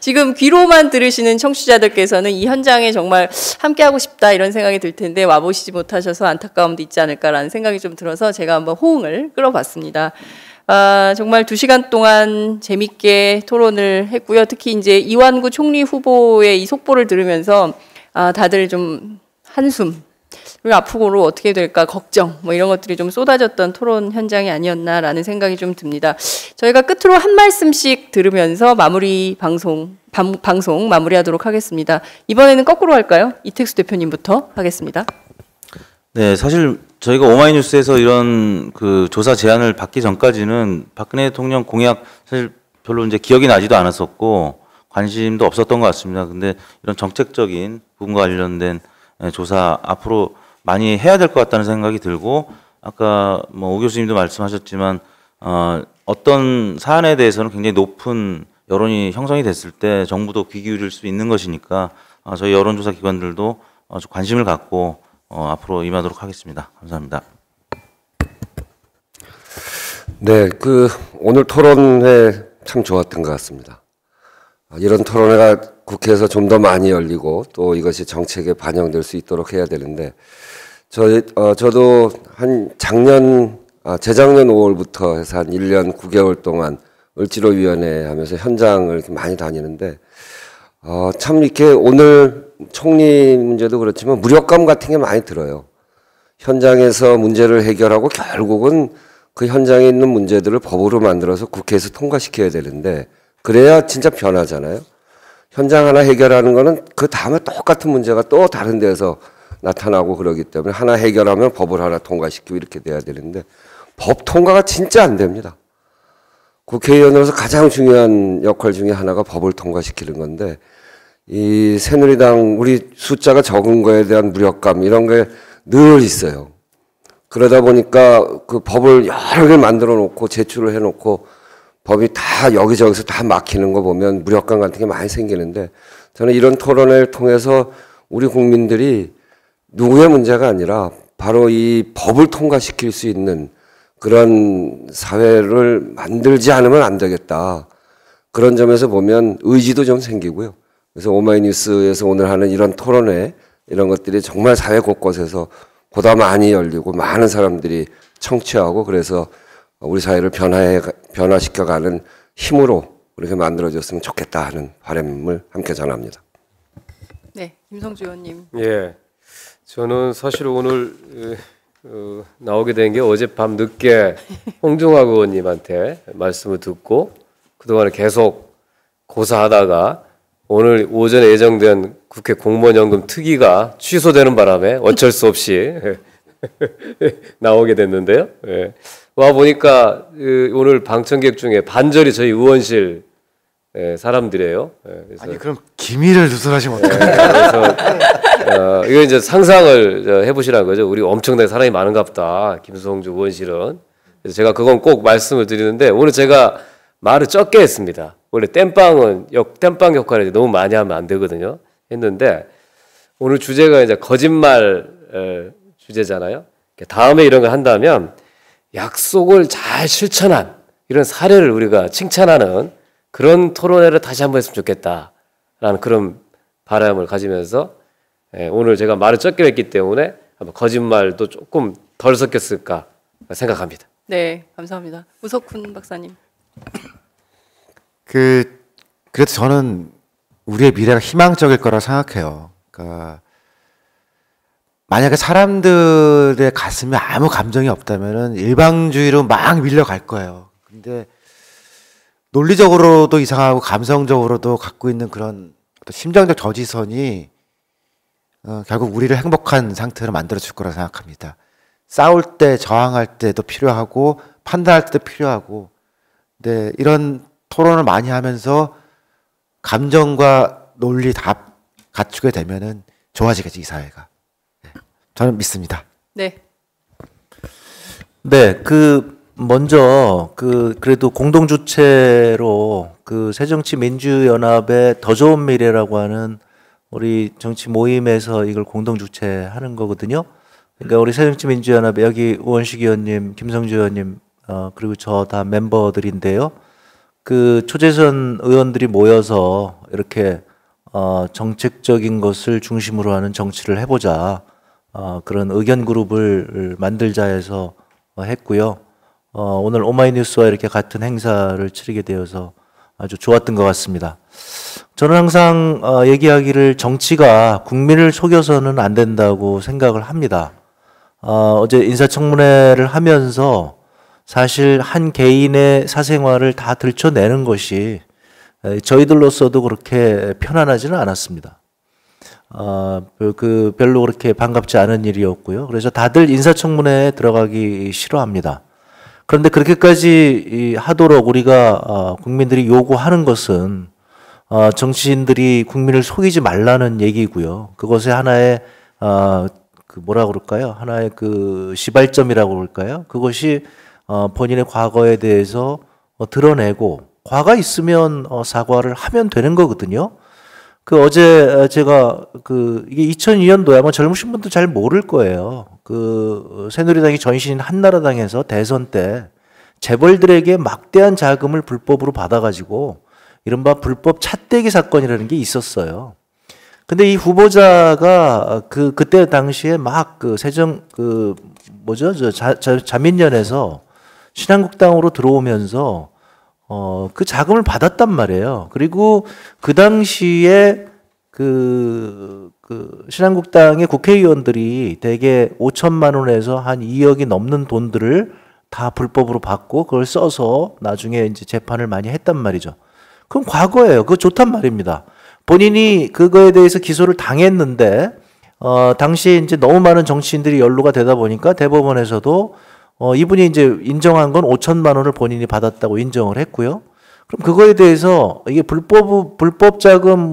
지금 귀로만 들으시는 청취자들께서는 이 현장에 정말 함께하고 싶다 이런 생각이 들 텐데 와보시지 못하셔서 안타까움도 있지 않을까라는 생각이 좀 들어서 제가 한번 호응을 끌어봤습니다. 정말 2시간 동안 재밌게 토론을 했고요. 특히 이제 이완구 총리 후보의 이 속보를 들으면서 다들 좀 한숨, 그리고 앞으로 어떻게 될까 걱정, 뭐 이런 것들이 좀 쏟아졌던 토론 현장이 아니었나라는 생각이 좀 듭니다. 저희가 끝으로 한 말씀씩 들으면서 방송 마무리하도록 하겠습니다. 이번에는 거꾸로 할까요? 이택수 대표님부터 하겠습니다. 네, 사실 저희가 오마이뉴스에서 이런 그 조사 제안을 받기 전까지는 박근혜 대통령 공약 사실 별로 이제 기억이 나지도 않았었고 관심도 없었던 것 같습니다. 근데 이런 정책적인 부분과 관련된 조사 앞으로 많이 해야 될 것 같다는 생각이 들고, 아까 뭐 오 교수님도 말씀하셨지만 어떤 사안에 대해서는 굉장히 높은 여론이 형성이 됐을 때 정부도 귀 기울일 수 있는 것이니까 저희 여론조사 기관들도 좀 관심을 갖고 앞으로 임하도록 하겠습니다. 감사합니다. 네, 오늘 토론회 참 좋았던 것 같습니다. 이런 토론회가 국회에서 좀 더 많이 열리고 또 이것이 정책에 반영될 수 있도록 해야 되는데, 저도 재작년 5월부터 해서 한 1년 9개월 동안 을지로위원회 하면서 현장을 이렇게 많이 다니는데, 참 이렇게 오늘 총리 문제도 그렇지만 무력감 같은 게 많이 들어요. 현장에서 문제를 해결하고 결국은 그 현장에 있는 문제들을 법으로 만들어서 국회에서 통과시켜야 되는데, 그래야 진짜 변하잖아요. 현장 하나 해결하는 거는 그 다음에 똑같은 문제가 또 다른 데서 나타나고 그러기 때문에 하나 해결하면 법을 하나 통과시키고 이렇게 돼야 되는데, 법 통과가 진짜 안 됩니다. 국회의원으로서 가장 중요한 역할 중에 하나가 법을 통과시키는 건데, 이 새누리당 우리 숫자가 적은 거에 대한 무력감 이런 게 늘 있어요. 그러다 보니까 그 법을 여러 개 만들어 놓고 제출을 해 놓고 법이 다 여기저기서 다 막히는 거 보면 무력감 같은 게 많이 생기는데, 저는 이런 토론을 통해서 우리 국민들이 누구의 문제가 아니라 바로 이 법을 통과시킬 수 있는 그런 사회를 만들지 않으면 안 되겠다. 그런 점에서 보면 의지도 좀 생기고요. 그래서 오마이뉴스에서 오늘 하는 이런 토론회 이런 것들이 정말 사회 곳곳에서 보다 많이 열리고 많은 사람들이 청취하고, 그래서 우리 사회를 변화시켜가는 힘으로 이렇게 만들어졌으면 좋겠다 하는 바람을 함께 전합니다. 네, 김성주 의원님. 예, 저는 사실 오늘 나오게 된 게 어젯밤 늦게 홍중학 의원님한테 말씀을 듣고 그동안에 계속 고사하다가 오늘 오전에 예정된 국회 공무원연금 특위가 취소되는 바람에 어쩔 수 없이 나오게 됐는데요. 예. 와 보니까 오늘 방청객 중에 반절이 저희 의원실 사람들이에요. 그래서 아니 그럼 기밀을 누설하시면 어떡해요? 그래서 이거 이제 상상을 해보시라는 거죠. 우리 엄청나게 사람이 많은가 보다, 김성주 의원실은. 그래서 제가 그건 꼭 말씀을 드리는데, 오늘 제가 말을 적게 했습니다. 원래 땜빵 역할을 너무 많이 하면 안 되거든요. 했는데 오늘 주제가 이제 거짓말 주제잖아요. 다음에 이런 걸 한다면 약속을 잘 실천한 이런 사례를 우리가 칭찬하는 그런 토론회를 다시 한번 했으면 좋겠다라는 그런 바람을 가지면서 오늘 제가 말을 적게 했기 때문에 아마 거짓말도 조금 덜 섞였을까 생각합니다. 네, 감사합니다. 우석훈 박사님. 그래도 저는 우리의 미래가 희망적일 거라 생각해요. 그러니까 만약에 사람들의 가슴에 아무 감정이 없다면은 일방주의로 막 밀려갈 거예요. 근데 논리적으로도 이상하고 감성적으로도 갖고 있는 그런 심정적 저지선이 결국 우리를 행복한 상태로 만들어줄 거라 생각합니다. 싸울 때, 저항할 때도 필요하고 판단할 때도 필요하고, 근데 이런 토론을 많이 하면서 감정과 논리 다 갖추게 되면은 좋아지겠지, 이 사회가. 저는 믿습니다. 네. 네, 먼저 그래도 공동 주체로 새정치민주연합의 더 좋은 미래라고 하는 우리 정치 모임에서 이걸 공동 주최하는 거거든요. 그러니까 우리 새정치민주연합에 여기 우원식 의원님, 김성주 의원님, 그리고 저 다 멤버들인데요. 초재선 의원들이 모여서 이렇게 정책적인 것을 중심으로 하는 정치를 해보자, 그런 의견 그룹을 만들자 해서 했고요. 오늘 오마이뉴스와 이렇게 같은 행사를 치르게 되어서 아주 좋았던 것 같습니다. 저는 항상 얘기하기를 정치가 국민을 속여서는 안 된다고 생각을 합니다. 어제 인사청문회를 하면서 사실 한 개인의 사생활을 다 들춰내는 것이 저희들로서도 그렇게 편안하지는 않았습니다. 별로 그렇게 반갑지 않은 일이었고요. 그래서 다들 인사청문회에 들어가기 싫어합니다. 그런데 그렇게까지 하도록 우리가 국민들이 요구하는 것은 정치인들이 국민을 속이지 말라는 얘기고요. 그것의 하나의 뭐라 그럴까요? 하나의 시발점이라고 그럴까요? 그것이 본인의 과거에 대해서 드러내고 과가 있으면 사과를 하면 되는 거거든요. 어제 제가 이게 2002년도에 아마 젊으신 분도 잘 모를 거예요. 새누리당이 전신인 한나라당에서 대선 때 재벌들에게 막대한 자금을 불법으로 받아가지고 이른바 불법 찻대기 사건이라는 게 있었어요. 근데 이 후보자가 그때 당시에 막 자민련에서 신한국당으로 들어오면서 그 자금을 받았단 말이에요. 그리고 그 당시에 신한국당의 국회의원들이 대개 5천만 원에서 한 2억이 넘는 돈들을 다 불법으로 받고 그걸 써서 나중에 이제 재판을 많이 했단 말이죠. 그럼 과거예요. 그거 좋단 말입니다. 본인이 그거에 대해서 기소를 당했는데 당시에 이제 너무 많은 정치인들이 연루가 되다 보니까 대법원에서도 이분이 이제 인정한 건 5천만 원을 본인이 받았다고 인정을 했고요. 그럼 그거에 대해서 이게 불법 자금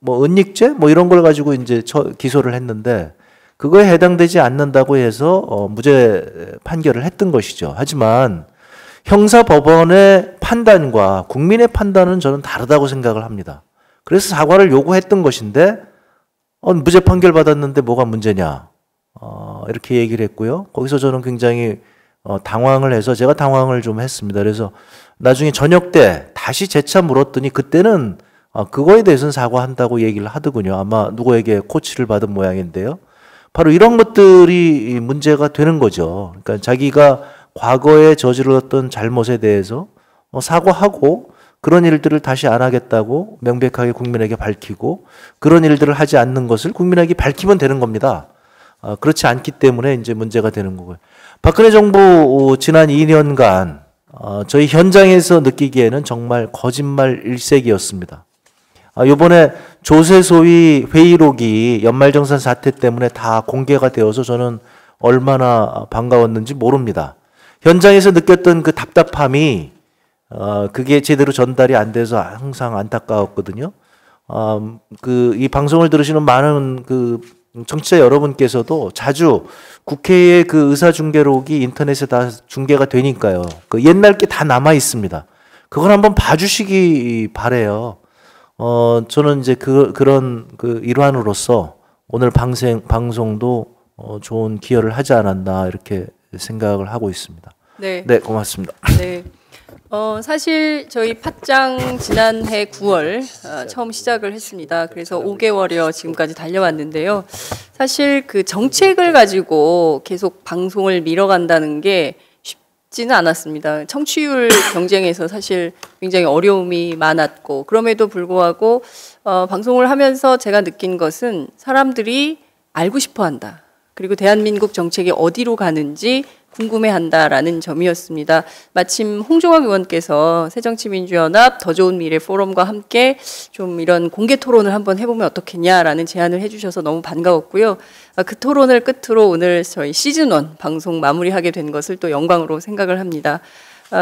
은닉죄 이런 걸 가지고 이제 기소를 했는데 그거에 해당되지 않는다고 해서 무죄 판결을 했던 것이죠. 하지만 형사법원의 판단과 국민의 판단은 저는 다르다고 생각을 합니다. 그래서 사과를 요구했던 것인데 무죄 판결 받았는데 뭐가 문제냐 이렇게 얘기를 했고요. 거기서 저는 굉장히 당황을 해서 제가 당황을 좀 했습니다. 그래서 나중에 저녁 때 다시 재차 물었더니 그때는 그거에 대해서는 사과한다고 얘기를 하더군요. 아마 누구에게 코치를 받은 모양인데요. 바로 이런 것들이 문제가 되는 거죠. 그러니까 자기가 과거에 저질렀던 잘못에 대해서 사과하고 그런 일들을 다시 안 하겠다고 명백하게 국민에게 밝히고 그런 일들을 하지 않는 것을 국민에게 밝히면 되는 겁니다. 그렇지 않기 때문에 이제 문제가 되는 거고요. 박근혜 정부 지난 2년간 저희 현장에서 느끼기에는 정말 거짓말 일색이었습니다. 이번에 조세소위 회의록이 연말정산 사태 때문에 다 공개가 되어서 저는 얼마나 반가웠는지 모릅니다. 현장에서 느꼈던 그 답답함이 그게 제대로 전달이 안 돼서 항상 안타까웠거든요. 이 방송을 들으시는 많은 청취자 여러분께서도 자주 국회의 의사중계록이 인터넷에 다 중계가 되니까요. 옛날 게 다 남아 있습니다. 그걸 한번 봐주시기 바래요. 저는 이제 그런 일환으로서 오늘 방송도 좋은 기여를 하지 않았나 이렇게 생각을 하고 있습니다. 네, 고맙습니다. 네. 사실 저희 팟짱 지난해 9월 처음 시작을 했습니다. 그래서 5개월여 지금까지 달려왔는데요. 사실 정책을 가지고 계속 방송을 밀어간다는 게 쉽지는 않았습니다. 청취율 경쟁에서 사실 굉장히 어려움이 많았고 그럼에도 불구하고 방송을 하면서 제가 느낀 것은 사람들이 알고 싶어한다. 그리고 대한민국 정책이 어디로 가는지 궁금해한다라는 점이었습니다. 마침 홍종학 의원께서 새정치민주연합 더 좋은 미래 포럼과 함께 좀 이런 공개 토론을 한번 해보면 어떻겠냐라는 제안을 해주셔서 너무 반가웠고요. 그 토론을 끝으로 오늘 저희 시즌1 방송 마무리하게 된 것을 또 영광으로 생각을 합니다.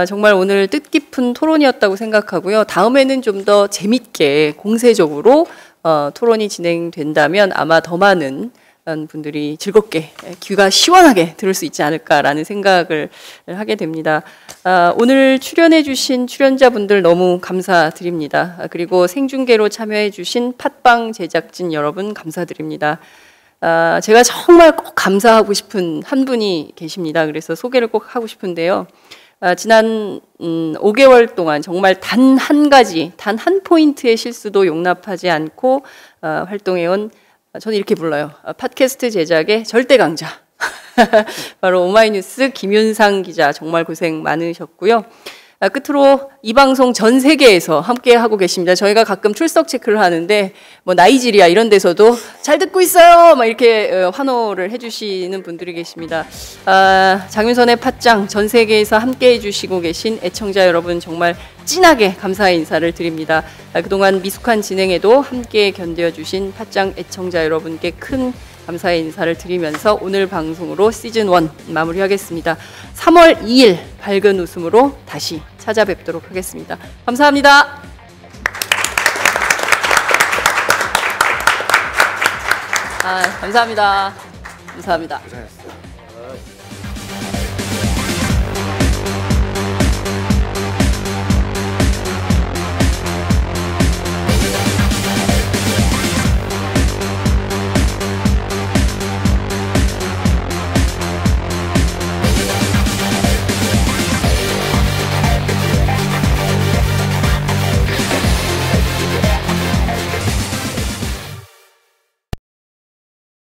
정말 오늘 뜻깊은 토론이었다고 생각하고요. 다음에는 좀 더 재밌게 공세적으로 토론이 진행된다면 아마 더 많은 분들이 즐겁게 귀가 시원하게 들을 수 있지 않을까라는 생각을 하게 됩니다. 오늘 출연해 주신 출연자분들 너무 감사드립니다. 그리고 생중계로 참여해 주신 팟빵 제작진 여러분 감사드립니다. 제가 정말 꼭 감사하고 싶은 한 분이 계십니다. 그래서 소개를 꼭 하고 싶은데요. 지난 5개월 동안 정말 단 한 가지, 단 한 포인트의 실수도 용납하지 않고 활동해온 저는 이렇게 불러요. 팟캐스트 제작의 절대 강자. 바로 오마이뉴스 김윤상 기자 정말 고생 많으셨고요. 끝으로 이 방송 전 세계에서 함께 하고 계십니다. 저희가 가끔 출석 체크를 하는데 뭐 나이지리아 이런 데서도 잘 듣고 있어요 막 이렇게 환호를 해주시는 분들이 계십니다. 장윤선의 팟짱 전 세계에서 함께 해주시고 계신 애청자 여러분 정말 진하게 감사의 인사를 드립니다. 그동안 미숙한 진행에도 함께 견뎌주신 팟짱 애청자 여러분께 큰 감사의 인사를 드리면서 오늘 방송으로 시즌 1 마무리하겠습니다. 3월 2일 밝은 웃음으로 다시 찾아뵙도록 하겠습니다. 감사합니다. 감사합니다. 감사합니다. 고생했어요.